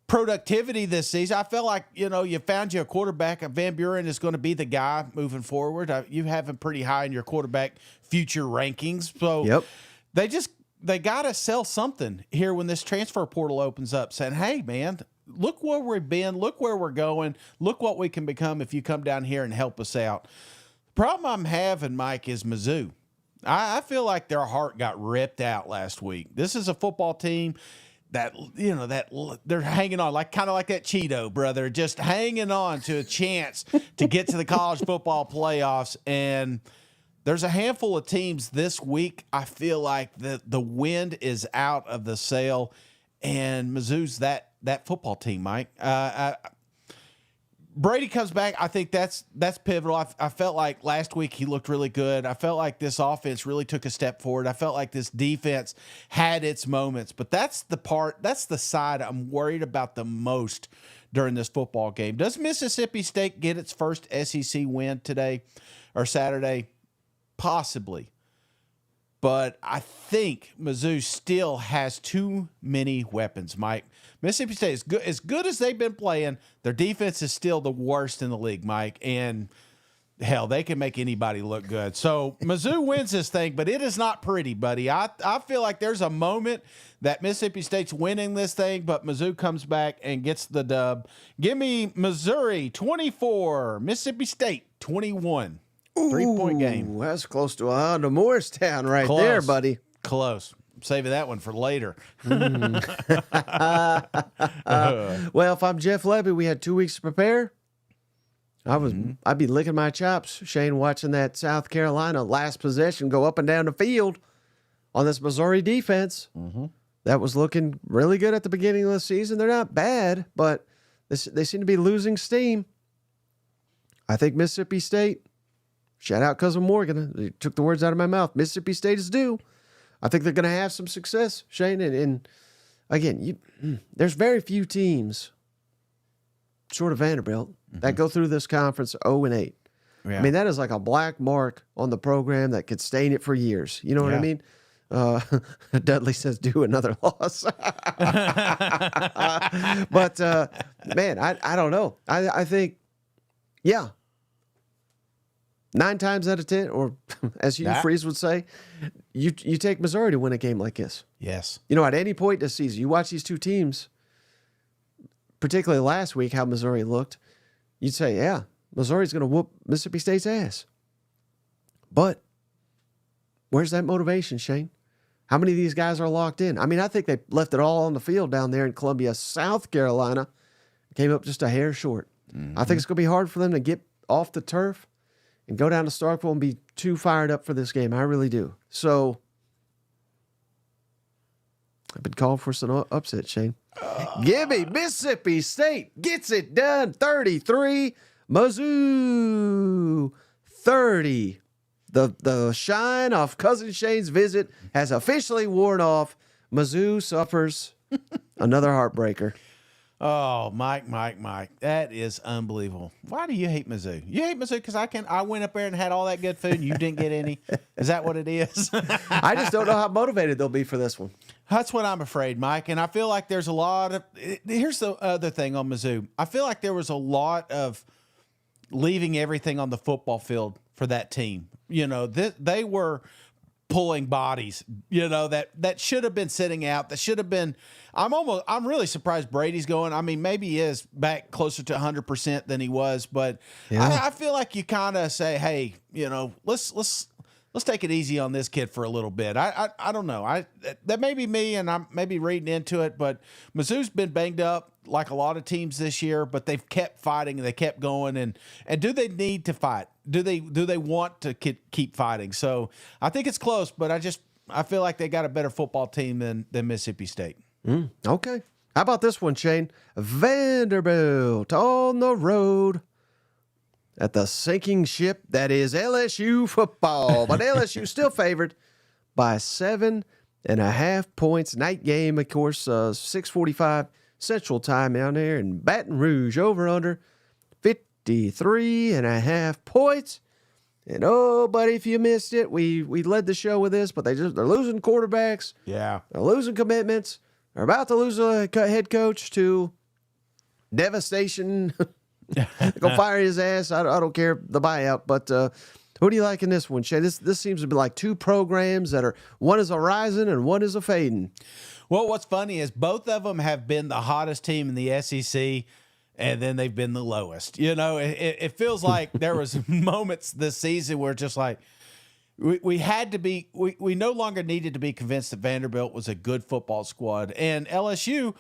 productivity this season. I feel like, you know, you found you a quarterback. Van Buren is going to be the guy moving forward. You have him pretty high in your quarterback future rankings. So they got to sell something here when this transfer portal opens up, saying, hey, man, look where we've been. Look where we're going. Look what we can become if you come down here and help us out. The problem I'm having, Mike, is Mizzou. I feel like their heart got ripped out last week. This is a football team that, you know, that they're hanging on, like kind of like that Cheeto, brother, just hanging on to a chance to get to the college football playoffs. And there's a handful of teams this week. I feel like the wind is out of the sail, and Mizzou's that football team, Mike. Brady comes back. I think that's pivotal. I felt like last week he looked really good. I felt like this offense really took a step forward. I felt like this defense had its moments, but that's the side I'm worried about the most during this football game. Does Mississippi State get its first SEC win today or Saturday? Possibly. But I think Mizzou still has too many weapons, Mike. Mississippi State is good. As good as they've been playing, their defense is still the worst in the league, Mike. And, hell, they can make anybody look good. So Mizzou wins this thing, but it is not pretty, buddy. I feel like there's a moment that Mississippi State's winning this thing, but Mizzou comes back and gets the dub. Give me Missouri 24, Mississippi State 21. 3-point game. That's close to the Morristown right there, buddy. Close. I'm saving that one for later. Well, if I'm Jeff Levy, we had 2 weeks to prepare. I'd be licking my chops, Shane, watching that South Carolina last possession go up and down the field on this Missouri defense. That was looking really good at the beginning of the season. They're not bad, but they seem to be losing steam. I think Mississippi State, shout out Cousin Morgan, he took the words out of my mouth. Mississippi State is due. I think they're going to have some success, Shane. And again, there's very few teams, short of Vanderbilt, that go through this conference 0-8. Yeah. I mean, that is like a black mark on the program that could stain it for years. You know what I mean? Dudley says, do another loss. But, man, I don't know. I think, 9 times out of 10, or as Hugh Freeze would say, you take Missouri to win a game like this. Yes. You know, at any point this season, you watch these two teams, particularly last week, how Missouri looked, you'd say, yeah, Missouri's going to whoop Mississippi State's ass. But where's that motivation, Shane? How many of these guys are locked in? I mean, I think they left it all on the field down there in Columbia, South Carolina. Came up just a hair short. I think it's going to be hard for them to get off the turf and go down to Starkville and be too fired up for this game. I really do. So, I've been called for some upset, Shane. Give me Mississippi State. Gets it done. 33. Mizzou 30. The shine of Cousin Shane's visit has officially worn off. Mizzou suffers another heartbreaker. Oh, Mike. That is unbelievable. Why do you hate Mizzou? You hate Mizzou because I went up there and had all that good food and you didn't get any? Is that what it is? I just don't know how motivated they'll be for this one. That's what I'm afraid, Mike. And I feel like there's a lot of – here's the other thing on Mizzou. I feel like there was a lot of leaving everything on the football field for that team. You know, they were – pulling bodies, you know, that should have been sitting out. That should have been. I'm really surprised Brady's going. I mean, maybe he is back closer to 100% than he was, but I feel like you kind of say, hey, you know, let's take it easy on this kid for a little bit. I don't know. That may be me, and I'm maybe reading into it, but Mizzou's been banged up like a lot of teams this year, but they've kept fighting and they kept going. And do they need to fight? Do they want to keep fighting? So I think it's close, but I feel like they got a better football team than Mississippi State. Okay. How about this one, Shane? Vanderbilt on the road at the sinking ship that is LSU football. But LSU still favored by 7.5 points. Night game, of course, 6:45 Central Time down there in Baton Rouge. Over under 53.5 points. And oh, buddy, if you missed it, we led the show with this, but they're losing quarterbacks. Yeah. They're losing commitments. They're about to lose a head coach to devastation. Go fire his ass. I don't care the buyout, but who do you like in this one, Shay? This seems to be like two programs that are, one is a rising and one is a fading. Well, what's funny is both of them have been the hottest team in the SEC, and then they've been the lowest. You know, it feels like there was moments this season where just like we had to be, we no longer needed to be convinced that Vanderbilt was a good football squad. And LSU,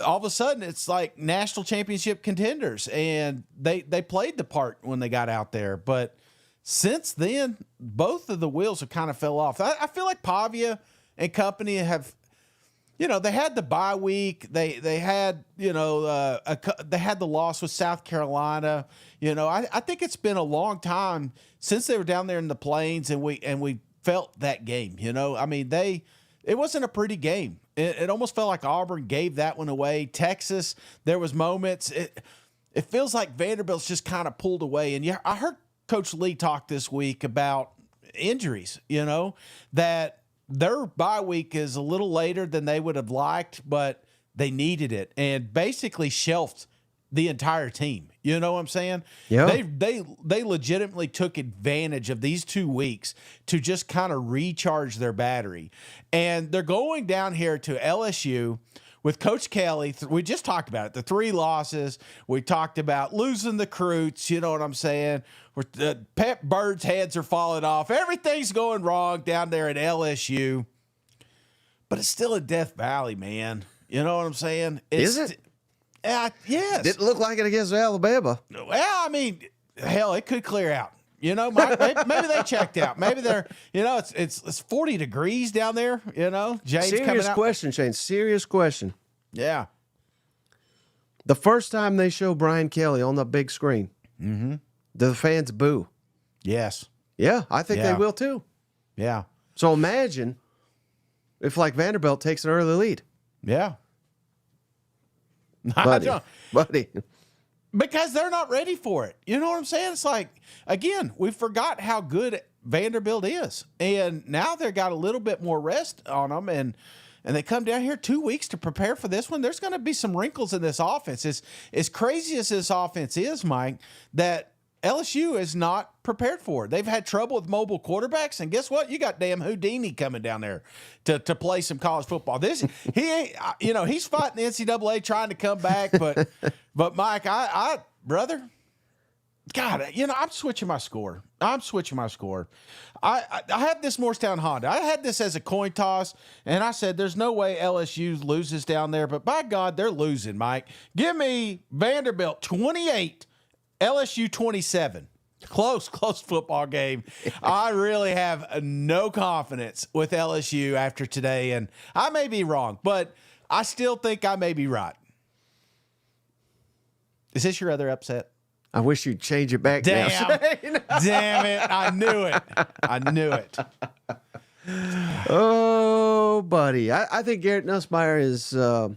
all of a sudden, it's like national championship contenders, and they played the part when they got out there. But since then, both of the wheels have kind of fell off. I feel like Pavia and company have, you know, they had the bye week. They had, you know, they had the loss with South Carolina. You know, I think it's been a long time since they were down there in the plains, and we felt that game. You know, I mean, it wasn't a pretty game. It almost felt like Auburn gave that one away. Texas, there was moments. It feels like Vanderbilt's just kind of pulled away. And yeah, I heard Coach Lee talk this week about injuries. You know, that their bye week is a little later than they would have liked, but they needed it, and basically shelved the entire team. You know what I'm saying? Yeah. They legitimately took advantage of these 2 weeks to just kind of recharge their battery. And they're going down here to LSU with Coach Kelly. We just talked about it, the 3 losses. We talked about losing the recruits, you know what I'm saying? Pep Bird's heads are falling off. Everything's going wrong down there at LSU. But it's still a Death Valley, man. You know what I'm saying? Is it? Yes. Didn't look like it against Alabama. Well, I mean, hell, it could clear out. You know, maybe they checked out. Maybe they're, you know, it's 40 degrees down there. You know, James coming Serious out. question, Shane. Serious question. Yeah. The first time they show Brian Kelly on the big screen, do the fans boo? Yes. Yeah, I think they Yeah. will too. Yeah. So imagine if, like, Vanderbilt takes an early lead. Yeah. Buddy. Because they're not ready for it. You know what I'm saying? It's like, again, we forgot how good Vanderbilt is. And now they've got a little bit more rest on them, and they come down here 2 weeks to prepare for this one. There's going to be some wrinkles in this offense. As crazy as this offense is, Mike, that LSU is not prepared for it. They've had trouble with mobile quarterbacks, and guess what? You got damn Houdini coming down there to play some college football. He ain't, you know, he's fighting the NCAA trying to come back, but Mike, I brother, God, you know, I'm switching my score. I had this Morristown Honda. I had this as a coin toss, and I said, there's no way LSU loses down there, but by God, they're losing, Mike. Give me Vanderbilt 28, LSU 27. Close football game. I really have no confidence with LSU after today, and I may be wrong, but I still think I may be right. Is this your other upset? I wish you'd change it back now. Damn it. I knew it. Oh, buddy. I think Garrett Nussmeier is I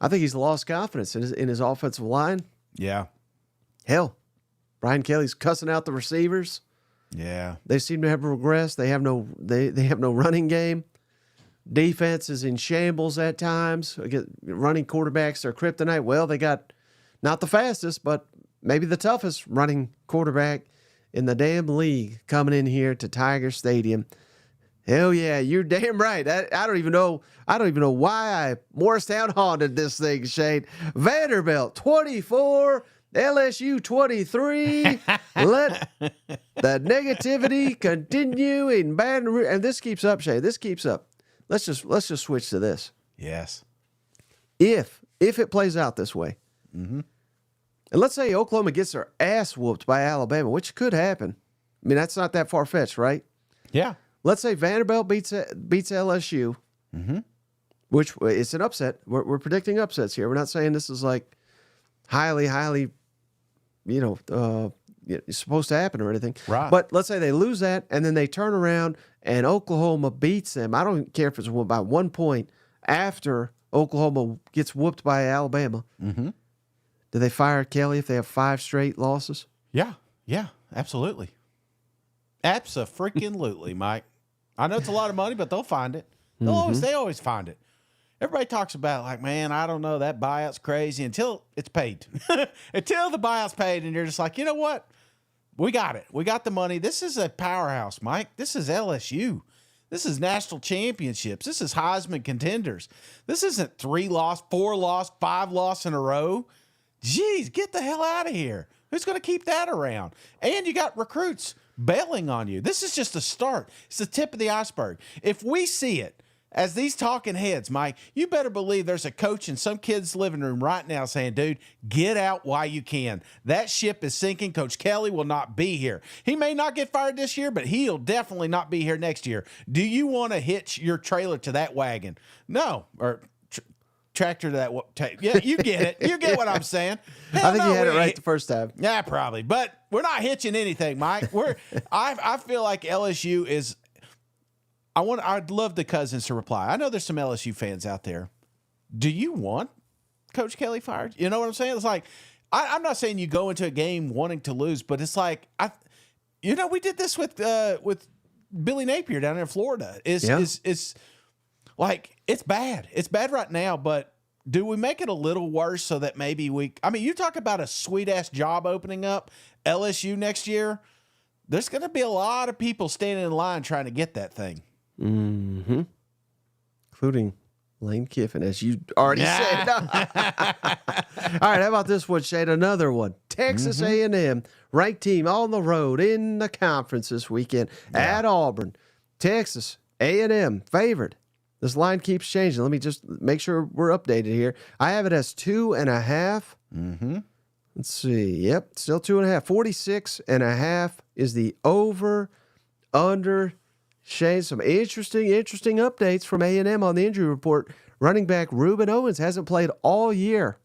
think he's lost confidence in his offensive line. Yeah. Hell, Brian Kelly's cussing out the receivers. Yeah. They seem to have regressed. They have no running game. Defense is in shambles at times. Running quarterbacks are kryptonite. Well, they got not the fastest, but maybe the toughest running quarterback in the damn league coming in here to Tiger Stadium. Hell yeah, you're damn right. I don't even know why I Morristown haunted this thing, Shane. Vanderbilt 24, LSU 23. Let the negativity continue in Baton Rouge. And this keeps up, Shane. This keeps up. Let's just switch to this. Yes. If it plays out this way, and let's say Oklahoma gets their ass whooped by Alabama, which could happen. I mean, that's not that far-fetched, right? Yeah. Let's say Vanderbilt beats LSU, which it's an upset. We're predicting upsets here. We're not saying this is like highly, it's supposed to happen or anything. Right. But let's say they lose that, and then they turn around and Oklahoma beats them. I don't care if it's by 1 point after Oklahoma gets whooped by Alabama. Mm-hmm. Do they fire Kelly if they have 5 straight losses? Yeah, absolutely. Abso-freaking-lutely, Mike. I know it's a lot of money, but they'll find it. They always find it. Everybody talks about like, man, I don't know, that buyout's crazy until it's paid. Until the buyout's paid, and you're just like, you know what? We got it. We got the money. This is a powerhouse, Mike. This is LSU. This is national championships. This is Heisman contenders. This isn't 3 loss, 4 loss, 5 loss in a row. Jeez, get the hell out of here. Who's going to keep that around? And you got recruits bailing on you. This is just a start. It's the tip of the iceberg. If we see it as these talking heads, Mike, you better believe there's a coach in some kid's living room right now saying, dude, get out while you can. That ship is sinking. Coach Kelly will not be here. He may not get fired this year, but he'll definitely not be here next year. Do you want to hitch your trailer to that wagon? No. Or tractor to that. Yeah, you get it. You get what I'm saying. Hell, I think you had it right the first time. Yeah, probably. But we're not hitching anything, Mike. I feel like LSU is. I'd love the Cousins to reply. I know there's some LSU fans out there. Do you want Coach Kelly fired? You know what I'm saying? It's like I'm not saying you go into a game wanting to lose, but it's like we did this with Billy Napier down in Florida. It's like it's bad. It's bad right now, but do we make it a little worse so that maybe you talk about a sweet ass job opening up LSU next year. There's going to be a lot of people standing in line trying to get that thing. Mm-hmm. Including Lane Kiffin, as you already said. All right, how about this one, Shane? Another one. Texas A&M, ranked team on the road in the conference this weekend at Auburn. Texas A&M favored. This line keeps changing. Let me just make sure we're updated here. I have it as 2.5. Mm-hmm. Let's see. Yep, still 2.5. 46.5 is the over, under. Shane, some interesting updates from A&M on the injury report. Running back Reuben Owens hasn't played all year.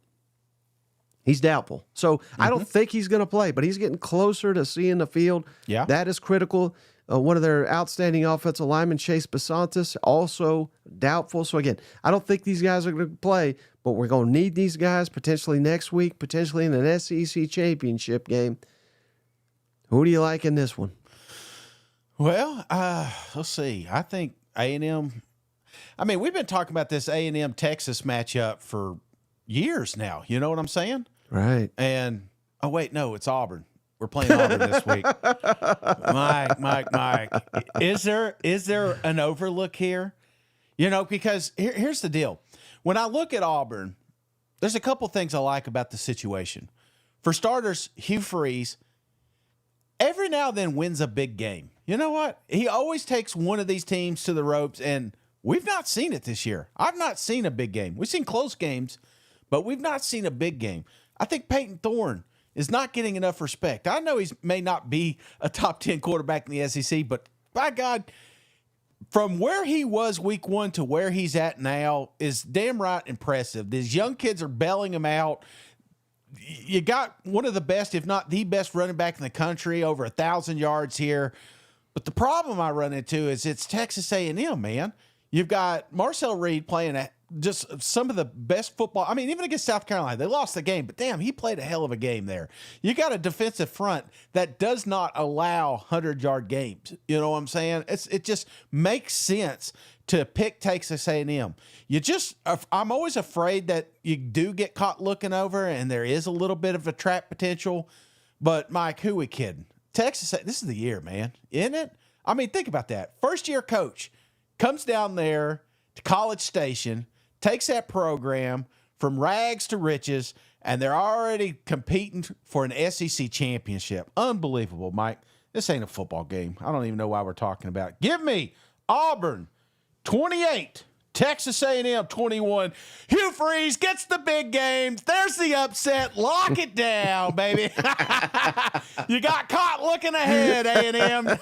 He's doubtful. So I don't think he's going to play, but he's getting closer to seeing the field. Yeah. That is critical. One of their outstanding offensive linemen, Chase Basantis, also doubtful. So again, I don't think these guys are going to play, but we're going to need these guys potentially next week, potentially in an SEC championship game. Who do you like in this one? Well, let's see. I think A&M. I mean, we've been talking about this A&M Texas matchup for years now. You know what I'm saying? Right. And oh wait, no, it's Auburn. We're playing Auburn this week. Mike. Is there an overlook here? You know, because here's the deal. When I look at Auburn, there's a couple things I like about the situation. For starters, Hugh Freeze every now and then wins a big game. You know what? He always takes one of these teams to the ropes, and we've not seen it this year. I've not seen a big game. We've seen close games, but we've not seen a big game. I think Peyton Thorne is not getting enough respect. I know he may not be a top 10 quarterback in the SEC, but by God, from where he was week 1 to where he's at now is damn right impressive. These young kids are bailing him out. You got one of the best, if not the best running back in the country, over 1,000 yards here. But the problem I run into is it's Texas A&M, man. You've got Marcel Reed playing just some of the best football. I mean, even against South Carolina, they lost the game, but damn, he played a hell of a game there. You got a defensive front that does not allow 100-yard games. You know what I'm saying? It just makes sense to pick Texas A&M. I'm always afraid that you do get caught looking over, and there is a little bit of a trap potential. But Mike, who we kidding? Texas, this is the year, man, isn't it? I mean, think about that. First-year coach comes down there to College Station, takes that program from rags to riches, and they're already competing for an SEC championship. Unbelievable, Mike. This ain't a football game. I don't even know why we're talking about it. Give me Auburn 28, Texas A&M 21. Hugh Freeze gets the big games. There's the upset. Lock it down, baby. You got caught looking ahead, A&M.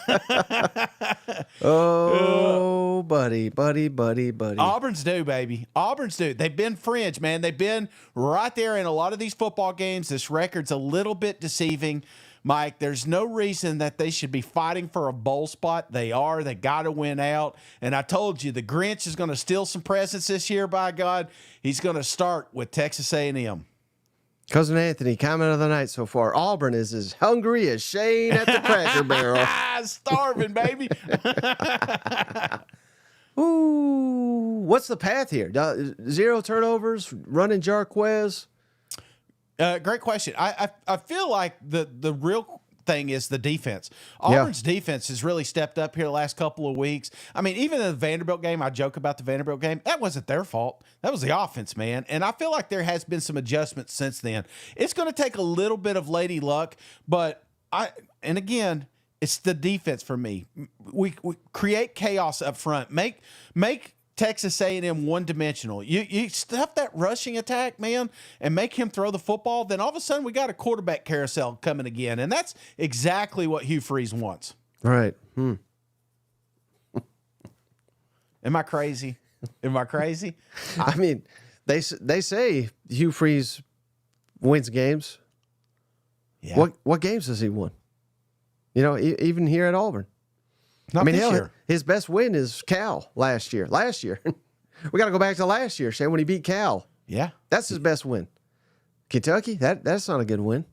Oh, buddy. Auburn's due, baby. Auburn's due. They've been fringe, man. They've been right there in a lot of these football games. This record's a little bit deceiving. Mike, there's no reason that they should be fighting for a bowl spot. They are. They got to win out. And I told you, the Grinch is going to steal some presents this year, by God. He's going to start with Texas A&M. Cousin Anthony, comment of the night so far. Auburn is as hungry as Shane at the Cracker Barrel. Starving, baby. Ooh, what's the path here? 0 turnovers, running Jarquez. Great question. I feel like the real thing is the defense. Auburn's defense has really stepped up here the last couple of weeks. I mean, even in the Vanderbilt game, I joke about the Vanderbilt game. That wasn't their fault. That was the offense, man. And I feel like there has been some adjustments since then. It's going to take a little bit of lady luck, but again, it's the defense for me. We create chaos up front. Make Texas A&M one-dimensional. You stuff that rushing attack, man, and make him throw the football, then all of a sudden we got a quarterback carousel coming again, and that's exactly what Hugh Freeze wants. Right. Am I crazy? I mean, they say Hugh Freeze wins games. Yeah. What games has he won? You know, even here at Auburn. Not this year. His best win is Cal last year. We got to go back to last year, Shane, when he beat Cal. Yeah. That's his best win. Kentucky, that's not a good win.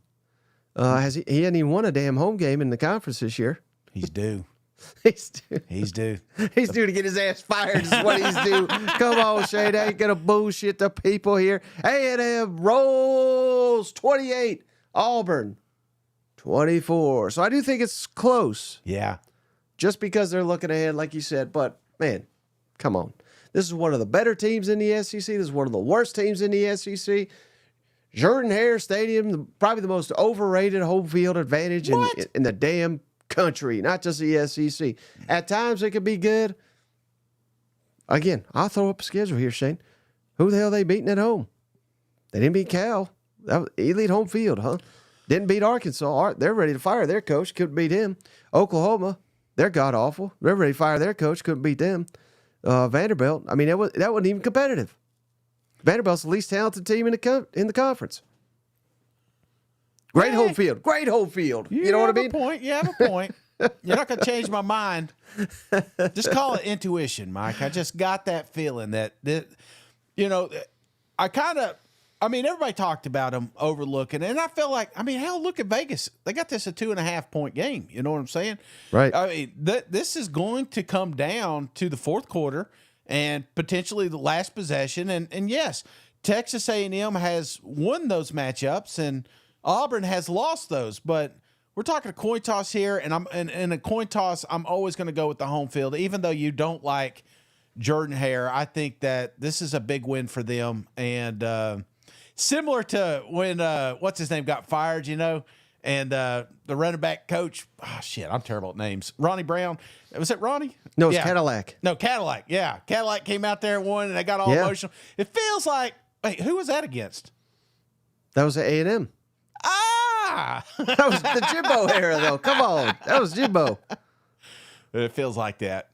He hasn't even won a damn home game in the conference this year. He's due. He's due. He's due. He's due to get his ass fired is what he's due. Come on, Shane. I ain't going to bullshit the people here. A&M rolls 28. Auburn 24. So I do think it's close. Yeah. Just because they're looking ahead, like you said. But, man, come on. This is one of the better teams in the SEC. This is one of the worst teams in the SEC. Jordan-Hare Stadium, probably the most overrated home field advantage in the damn country, not just the SEC. At times, it could be good. Again, I'll throw up a schedule here, Shane. Who the hell are they beating at home? They didn't beat Cal. That was elite home field, huh? Didn't beat Arkansas. They're ready to fire their coach. Couldn't beat him. Oklahoma, they're god-awful. They're ready to fire their coach. Couldn't beat them. Vanderbilt, I mean, that wasn't even competitive. Vanderbilt's the least talented team in the conference. Great home field. Great home field. You know what I mean? You have a point. You're not going to change my mind. Just call it intuition, Mike. I just got that feeling that everybody talked about them overlooking, and I feel like, hell, look at Vegas. They got this a 2.5 point game. You know what I'm saying? Right. I mean, this is going to come down to the fourth quarter and potentially the last possession. And yes, Texas A&M has won those matchups, and Auburn has lost those. But we're talking a coin toss here, and in a coin toss, I'm always going to go with the home field, even though you don't like Jordan-Hare. I think that this is a big win for them, and similar to when what's his name got fired, and the running back coach. Oh shit, I'm terrible at names. Ronnie Brown. Was it Ronnie? No, it's Cadillac. No, Cadillac. Yeah, Cadillac came out there and won, and they got all emotional. It feels like, wait, who was that against? That was A&M. Ah, that was the Jimbo era, though. Come on, that was Jimbo. It feels like that.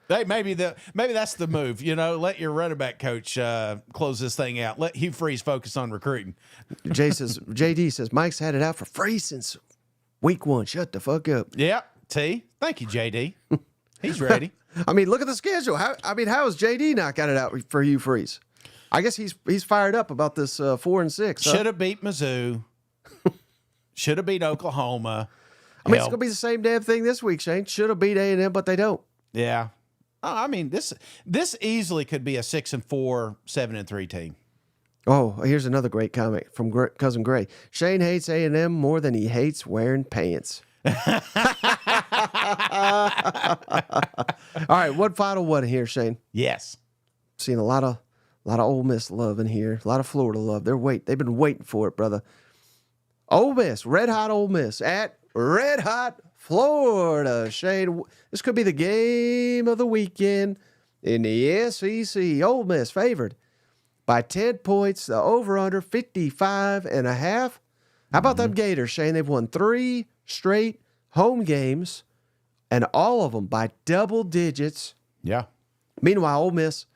Hey, maybe that's the move. Let your running back coach close this thing out. Let Hugh Freeze focus on recruiting. JD says Mike's had it out for free since week 1. Shut the fuck up. Yeah, T. Thank you, JD. He's ready. Look at the schedule. How has JD not got it out for Hugh Freeze? I guess he's fired up about this 4 and 6. Should have beat Mizzou. Should have beat Oklahoma. It's going to be the same damn thing this week, Shane. Should have beat A&M, but they don't. Yeah. This easily could be a 6-4, 7-3 team. Oh, here's another great comment from Cousin Gray. Shane hates A&M more than he hates wearing pants. All right, one final one here, Shane. Yes. Seen a lot of Ole Miss love in here, a lot of Florida love. They've been waiting for it, brother. Ole Miss, red hot Ole Miss at red hot Florida. Shane, this could be the game of the weekend in the SEC. Ole Miss favored by 10 points. The over-under 55.5. How about them Gators, Shane? They've won 3 straight home games, and all of them by double digits. Yeah. Meanwhile, Ole Miss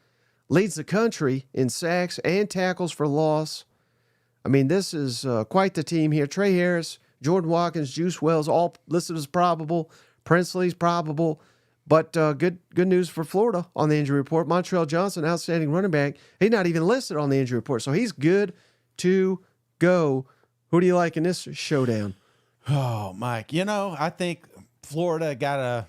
leads the country in sacks and tackles for loss. This is quite the team here. Trey Harris, Jordan Watkins, Juice Wells, all listed as probable. Princely's probable. But good news for Florida on the injury report. Montrell Johnson, outstanding running back. He's not even listed on the injury report, so he's good to go. Who do you like in this showdown? Oh, Mike, I think Florida got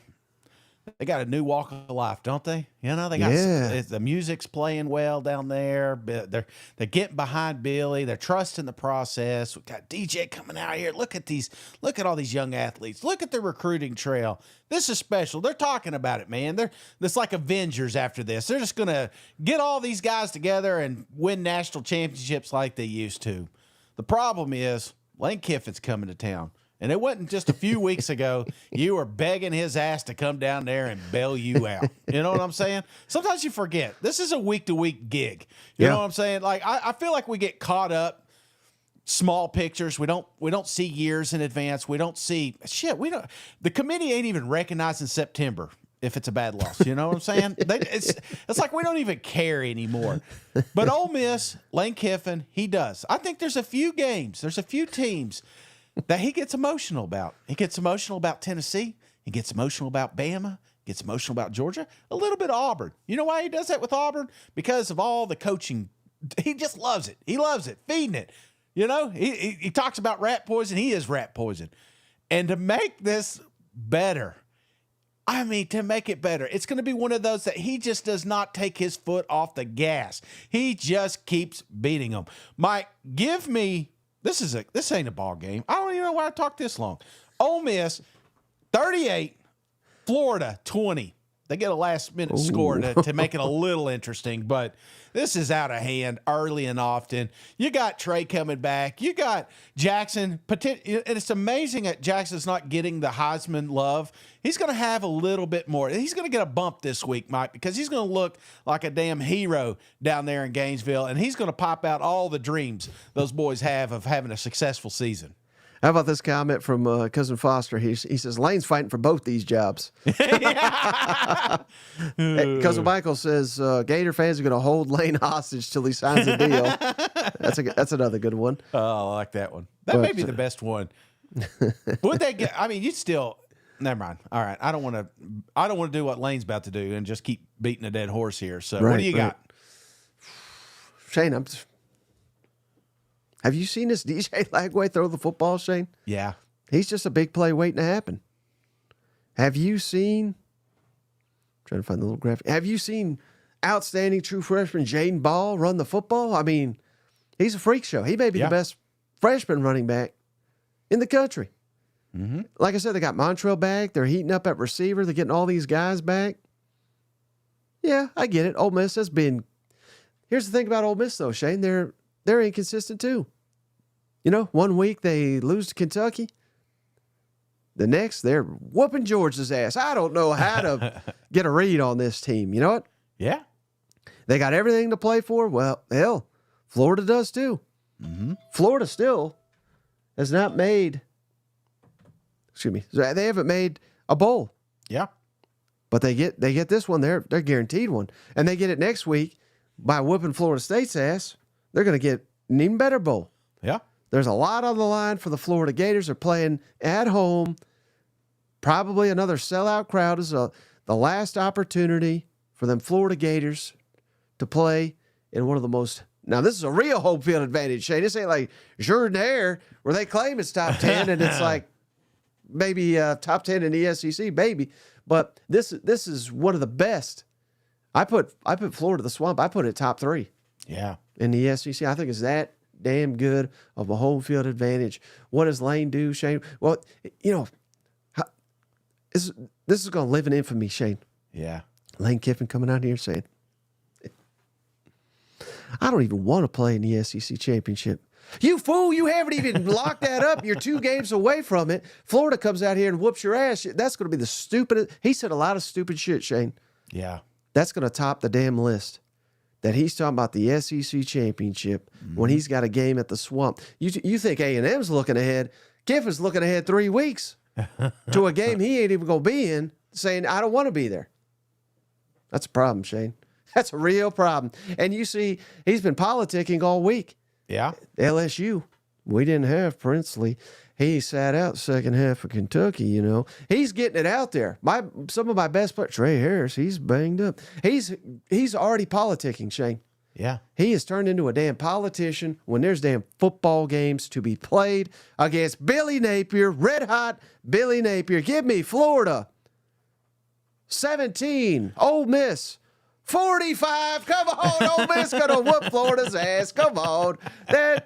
a new walk of life, don't they? They got the music's playing well down there. They're getting behind Billy. They're trusting the process. We got DJ coming out here. Look at all these young athletes. Look at the recruiting trail. This is special. They're talking about it, man. It's like Avengers after this. They're just gonna get all these guys together and win national championships like they used to. The problem is Lane Kiffin's coming to town. And it wasn't just a few weeks ago you were begging his ass to come down there and bail you out. You know what I'm saying? Sometimes you forget. This is a week-to-week gig. You know what I'm saying? Like I feel like we get caught up small pictures. We don't see years in advance. We don't see shit. The committee ain't even recognizing September if it's a bad loss. You know what I'm saying? It's like we don't even care anymore. But Ole Miss, Lane Kiffin, he does. I think there's a few games, there's a few teams that he gets emotional about. He gets emotional about Tennessee. He gets emotional about Bama. Gets emotional about Georgia. A little bit of Auburn. You know why he does that with Auburn? Because of all the coaching. He just loves it. He loves it. Feeding it. He talks about rat poison. He is rat poison. And to make this better, to make it better, it's going to be one of those that he just does not take his foot off the gas. He just keeps beating them. Mike, give me... This ain't a ball game. I don't even know why I talked this long. Ole Miss, 38, Florida, 20. They get a last-minute score to make it a little interesting, but this is out of hand early and often. You got Trey coming back. You got Jackson. And it's amazing that Jackson's not getting the Heisman love. He's going to have a little bit more. He's going to get a bump this week, Mike, because he's going to look like a damn hero down there in Gainesville, and he's going to pop out all the dreams those boys have of having a successful season. How about this comment from Cousin Foster? He says, Lane's fighting for both these jobs. Cousin Michael says, Gator fans are going to hold Lane hostage till he signs a deal. That's another good one. Oh, I like that one. That may be the best one. Would they get, you'd still, never mind. All right. I don't want to do what Lane's about to do and just keep beating a dead horse here. So what do you got? Shane, have you seen this DJ Lagway throw the football, Shane? Yeah. He's just a big play waiting to happen. Have you seen, I'm trying to find the little graphic, have you seen outstanding true freshman Jaden Ball run the football? He's a freak show. He may be the best freshman running back in the country. Mm-hmm. Like I said, they got Montrell back. They're heating up at receiver. They're getting all these guys back. Yeah, I get it. Ole Miss has been, here's the thing about Ole Miss, though, Shane. They're inconsistent, too. 1 week they lose to Kentucky. The next, they're whooping Georgia's ass. I don't know how to get a read on this team. You know what? Yeah. They got everything to play for. Well, hell, Florida does, too. Mm-hmm. Florida still has not made, they haven't made a bowl. Yeah. But they get this one. They're guaranteed one. And they get it next week by whooping Florida State's ass. They're going to get an even better bowl. Yeah. There's a lot on the line for the Florida Gators. They're playing at home. Probably another sellout crowd is the last opportunity for them Florida Gators to play in one of the most... Now, this is a real home field advantage, Shane. This ain't like Jordan-Hare, where they claim it's top 10, and it's like maybe top 10 in the SEC, maybe. But this is one of the best. I put Florida the Swamp. I put it top 3. Yeah. In the SEC. I think it's that damn good of a home field advantage. What does Lane do, Shane? Well, this is going to live in infamy, Shane. Yeah. Lane Kiffin coming out here saying, I don't even want to play in the SEC championship. You fool, you haven't even locked that up. You're 2 games away from it. Florida comes out here and whoops your ass. That's going to be the stupidest. He said a lot of stupid shit, Shane. Yeah. That's going to top the damn list. That he's talking about the SEC championship when he's got a game at the Swamp. You think A&M's looking ahead. Kiffin's looking ahead 3 weeks to a game he ain't even going to be in, saying, I don't want to be there. That's a problem, Shane. That's a real problem. And you see, he's been politicking all week. Yeah. LSU, we didn't have Princely. he sat out second half of Kentucky, He's getting it out there. Some of my best players, Trey Harris, he's banged up. He's already politicking, Shane. Yeah. He has turned into a damn politician when there's damn football games to be played against Billy Napier, red hot Billy Napier. Give me Florida. 17, Ole Miss. 45. Come on, Ole Miss gonna whoop Florida's ass. Come on.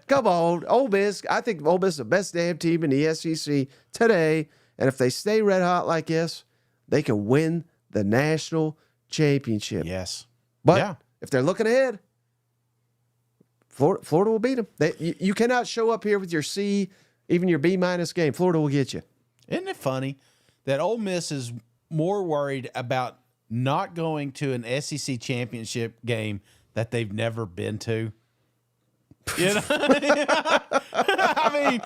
Come on. Ole Miss. I think Ole Miss is the best damn team in the SEC today. And if they stay red hot like this, they can win the national championship. Yes. But if they're looking ahead, Florida will beat them. You cannot show up here with your C, even your B- game. Florida will get you. Isn't it funny that Ole Miss is more worried about not going to an SEC championship game that they've never been to? I mean,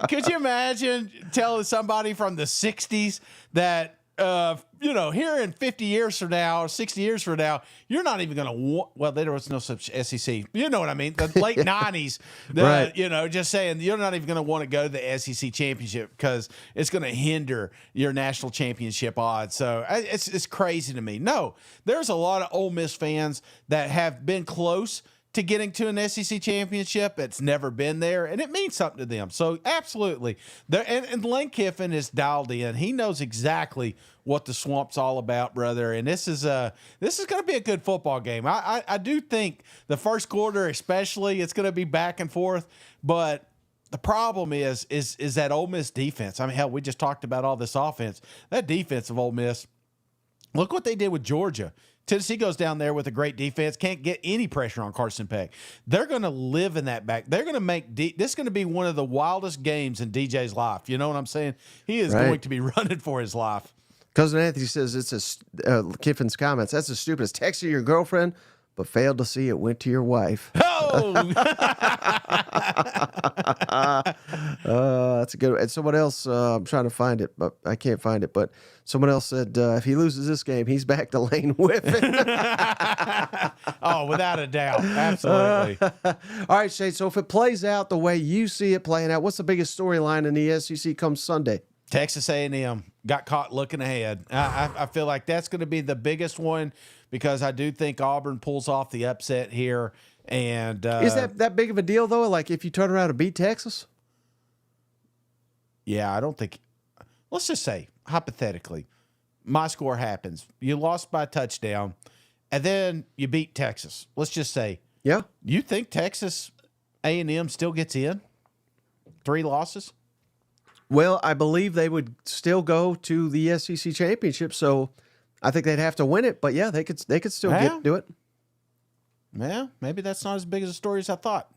could you imagine telling somebody from the 60s that, here in 50 years from now, or 60 years from now, you're not even going to well, there was no such SEC. You know what I mean? The late 90s, right. Just saying you're not even going to want to go to the SEC championship because it's going to hinder your national championship odds. So it's crazy to me. No, there's a lot of Ole Miss fans that have been close to getting to an SEC championship that's never been there, and it means something to them. So absolutely. And Lane Kiffin is dialed in. He knows exactly what the swamp's all about, brother. And this is going to be a good football game. I do think the first quarter especially, it's going to be back and forth, but the problem is that Ole Miss defense. I mean, hell, we just talked about all this offense. That defense of Ole Miss, look what they did with Georgia. Tennessee goes down there with a great defense, can't get any pressure on Carson Peck. They're going to live in that back. They're going to make this is going to be one of the wildest games in DJ's life. You know what I'm saying? He is going to be running for his life. Cousin Anthony says it's Kiffin's comments. That's the stupidest. Texted your girlfriend, but failed to see it went to your wife. Oh, that's a good. And someone else, I'm trying to find it, but I can't find it. But someone else said if he loses this game, he's back to Lane whipping. Oh, without a doubt, absolutely. All right, Shane. So if it plays out the way you see it playing out, what's the biggest storyline in the SEC come Sunday? Texas A&M got caught looking ahead. I feel like that's going to be the biggest one because I do think Auburn pulls off the upset here. And is that big of a deal, though? Like if you turn around and beat Texas? Yeah, I don't think – let's just say, hypothetically, my score happens. You lost by a touchdown, and then you beat Texas. Let's just say. Yeah. You think Texas A&M still gets in? 3 losses? Well, I believe they would still go to the SEC championship, so I think they'd have to win it. But yeah, they could still do it. Yeah, maybe that's not as big as a story as I thought.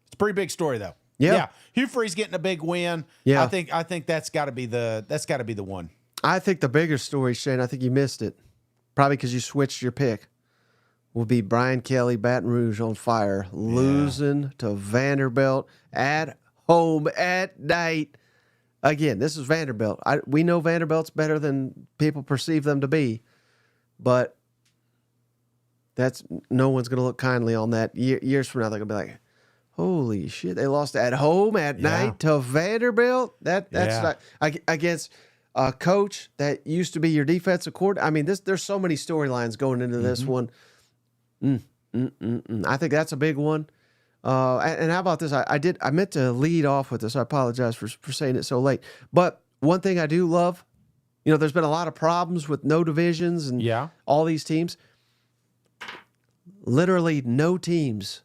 It's a pretty big story though. Yeah. Hugh Freeze getting a big win. Yeah. I think that's got to be the one. I think the bigger story, Shane, I think you missed it. Probably because you switched your pick. Will be Brian Kelly, Baton Rouge on fire, losing to Vanderbilt at home at night. Again, this is Vanderbilt. We know Vanderbilt's better than people perceive them to be, but no one's going to look kindly on that. Years from now, they're going to be like, holy shit, they lost at home at night to Vanderbilt? That's not against a coach that used to be your defensive coordinator. I mean, there's so many storylines going into this one. I think that's a big one. And how about this? I meant to lead off with this. I apologize for saying it so late. But one thing I do love, there's been a lot of problems with no divisions and all these teams. Literally no teams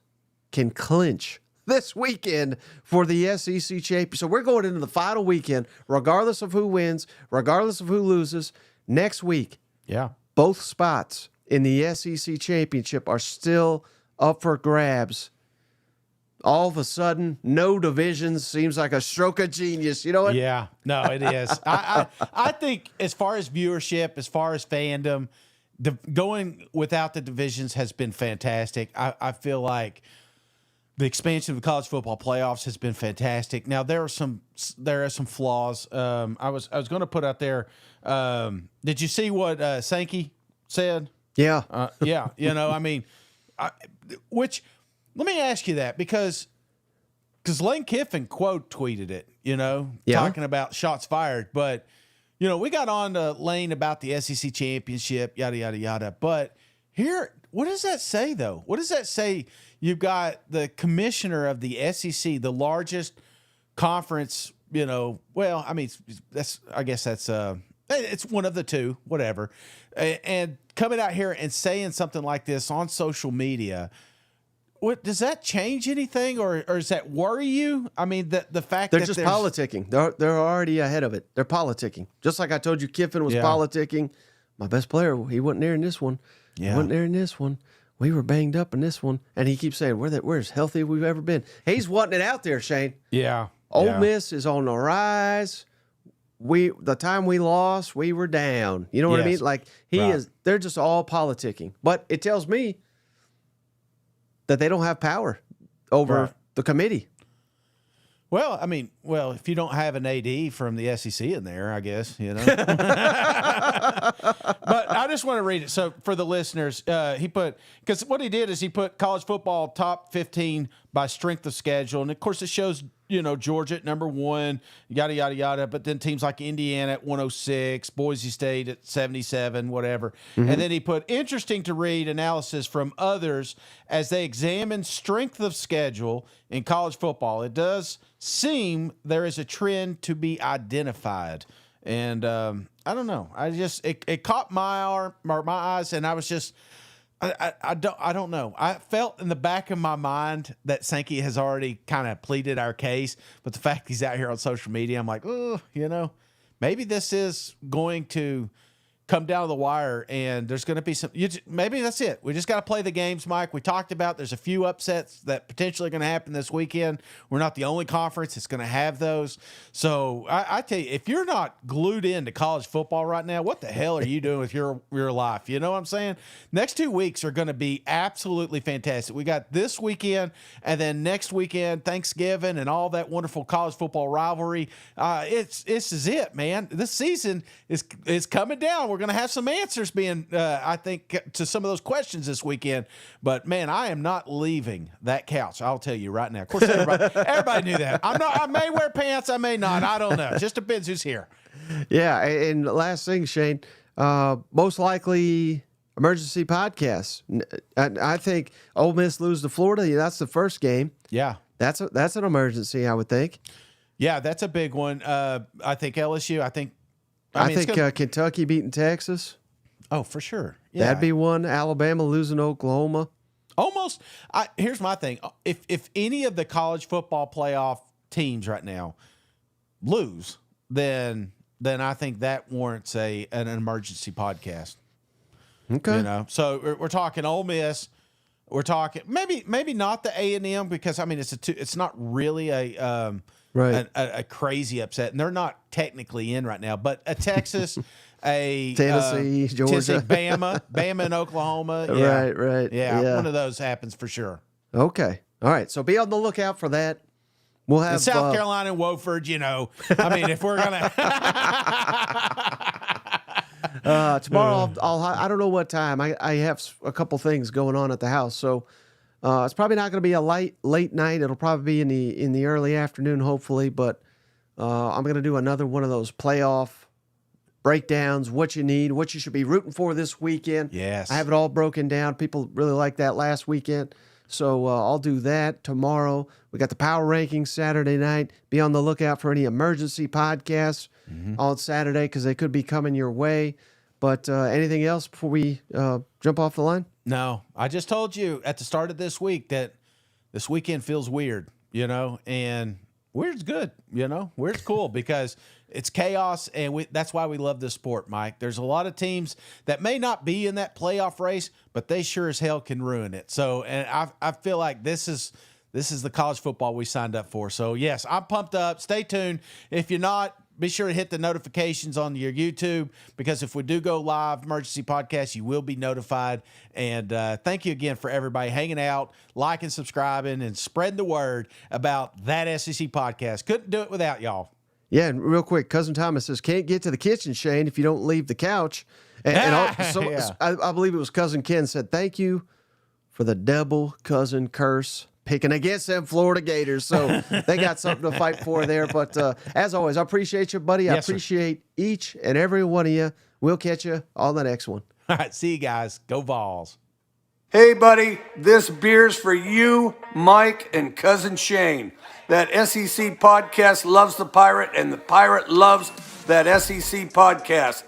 can clinch this weekend for the SEC championship. So we're going into the final weekend, regardless of who wins, regardless of who loses. Next week, both spots in the SEC championship are still up for grabs. All of a sudden, no divisions seems like a stroke of genius. You know what? Yeah, no, it is. I think as far as viewership, as far as fandom, going without the divisions has been fantastic. I feel like the expansion of the college football playoffs has been fantastic. Now there are some flaws. I was going to put out there. Did you see what Sankey said? Yeah. I mean, which let me ask you that because because Lane Kiffin quote tweeted it, Yeah. talking about shots fired. But, we got on to Lane about the SEC championship, yada, yada, yada. But here, what does that say, though? What does that say? You've got the commissioner of the SEC, the largest conference, well, I mean, I guess that's it's one of the two, whatever. And coming out here and saying something like this on social media, what does that change anything, or does that worry you? I mean, the fact they're that just politicking. They're already ahead of it. They're politicking. Just like I told you, Kiffin was politicking. My best player, he wasn't there in this one. Yeah. He wasn't there in this one. We were banged up in this one, and he keeps saying we're as healthy as we've ever been. He's wanting it out there, Shane. Yeah. Ole Miss is on the rise. The time we lost, we were down. You know what I mean? Like they're just all politicking. But it tells me that they don't have power over the committee. Well, I mean, if you don't have an AD from the SEC in there, I guess, But I just want to read it. So for the listeners, because what he did is he put college football top 15 by strength of schedule. And of course it shows, Georgia at number 1, yada, yada, yada. But then teams like Indiana at 106, Boise State at 77, whatever. Mm-hmm. And then he put interesting to read analysis from others as they examine strength of schedule in college football. It does seem there is a trend to be identified. And I don't know. It caught my eyes, and I was just I don't know. I felt in the back of my mind that Sankey has already kind of pleaded our case, but the fact he's out here on social media, I'm like, maybe this is going to come down to the wire, and there's going to be maybe that's it. We just got to play the games, Mike. We talked about there's a few upsets that potentially are going to happen this weekend. We're not the only conference that's going to have those. So I tell you, if you're not glued into college football right now, what the hell are you doing with your life? You know what I'm saying? Next 2 weeks are going to be absolutely fantastic. We got this weekend, and then next weekend, Thanksgiving, and all that wonderful college football rivalry. This is it, man. This season is coming down. We're going to have some answers being, I think, to some of those questions this weekend. But, man, I am not leaving that couch. I'll tell you right now. Of course, everybody knew that. I may wear pants. I may not. I don't know. Just depends who's here. Yeah, and last thing, Shane, most likely emergency podcasts. I think Ole Miss lose to Florida. Yeah, that's the first game. Yeah. That's an emergency, I would think. Yeah, that's a big one. I think LSU, I think Kentucky beating Texas. Oh, for sure. Yeah. That'd be one. Alabama losing to Oklahoma. Almost. Here's my thing. If any of the college football playoff teams right now lose, then I think that warrants an emergency podcast. Okay. So we're talking Ole Miss. We're talking maybe not the A&M, because I mean it's not really a crazy upset, and they're not technically in right now. But a Texas, a Tennessee, Georgia, Bama and Oklahoma. Yeah. Right. Yeah, one of those happens for sure. Okay. All right. So be on the lookout for that. We'll have South Carolina and Wofford. I mean, if we're gonna tomorrow, I don't know what time. I have a couple things going on at the house, so it's probably not going to be a late night. It'll probably be in the early afternoon, hopefully. But I'm going to do another one of those playoff breakdowns. What you need, what you should be rooting for this weekend. Yes, I have it all broken down. People really liked that last weekend, so I'll do that tomorrow. We got the power rankings Saturday night. Be on the lookout for any emergency podcasts on Saturday, because they could be coming your way. But anything else before we jump off the line? No, I just told you at the start of this week that this weekend feels weird, and weird's good, weird's cool because it's chaos, and that's why we love this sport, Mike. There's a lot of teams that may not be in that playoff race, but they sure as hell can ruin it. So, and I feel like this is the college football we signed up for. So, yes, I'm pumped up. Stay tuned. If you're not, be sure to hit the notifications on your YouTube, because if we do go live emergency podcast, you will be notified. And thank you again for everybody hanging out, liking, subscribing, and spreading the word about that SEC podcast. Couldn't do it without y'all. Yeah, and real quick, Cousin Thomas says, can't get to the kitchen, Shane, if you don't leave the couch. I believe it was Cousin Ken said, thank you for the double cousin curse picking against them Florida Gators. So they got something to fight for there. But as always, I appreciate you, buddy. I Yes, sir. appreciate each and every one of you. We'll catch you on the next one. All right, see you guys. Go Vols. Hey, buddy, this beer's for you, Mike, and Cousin Shane. That SEC podcast loves the Pirate, and the Pirate loves that SEC podcast.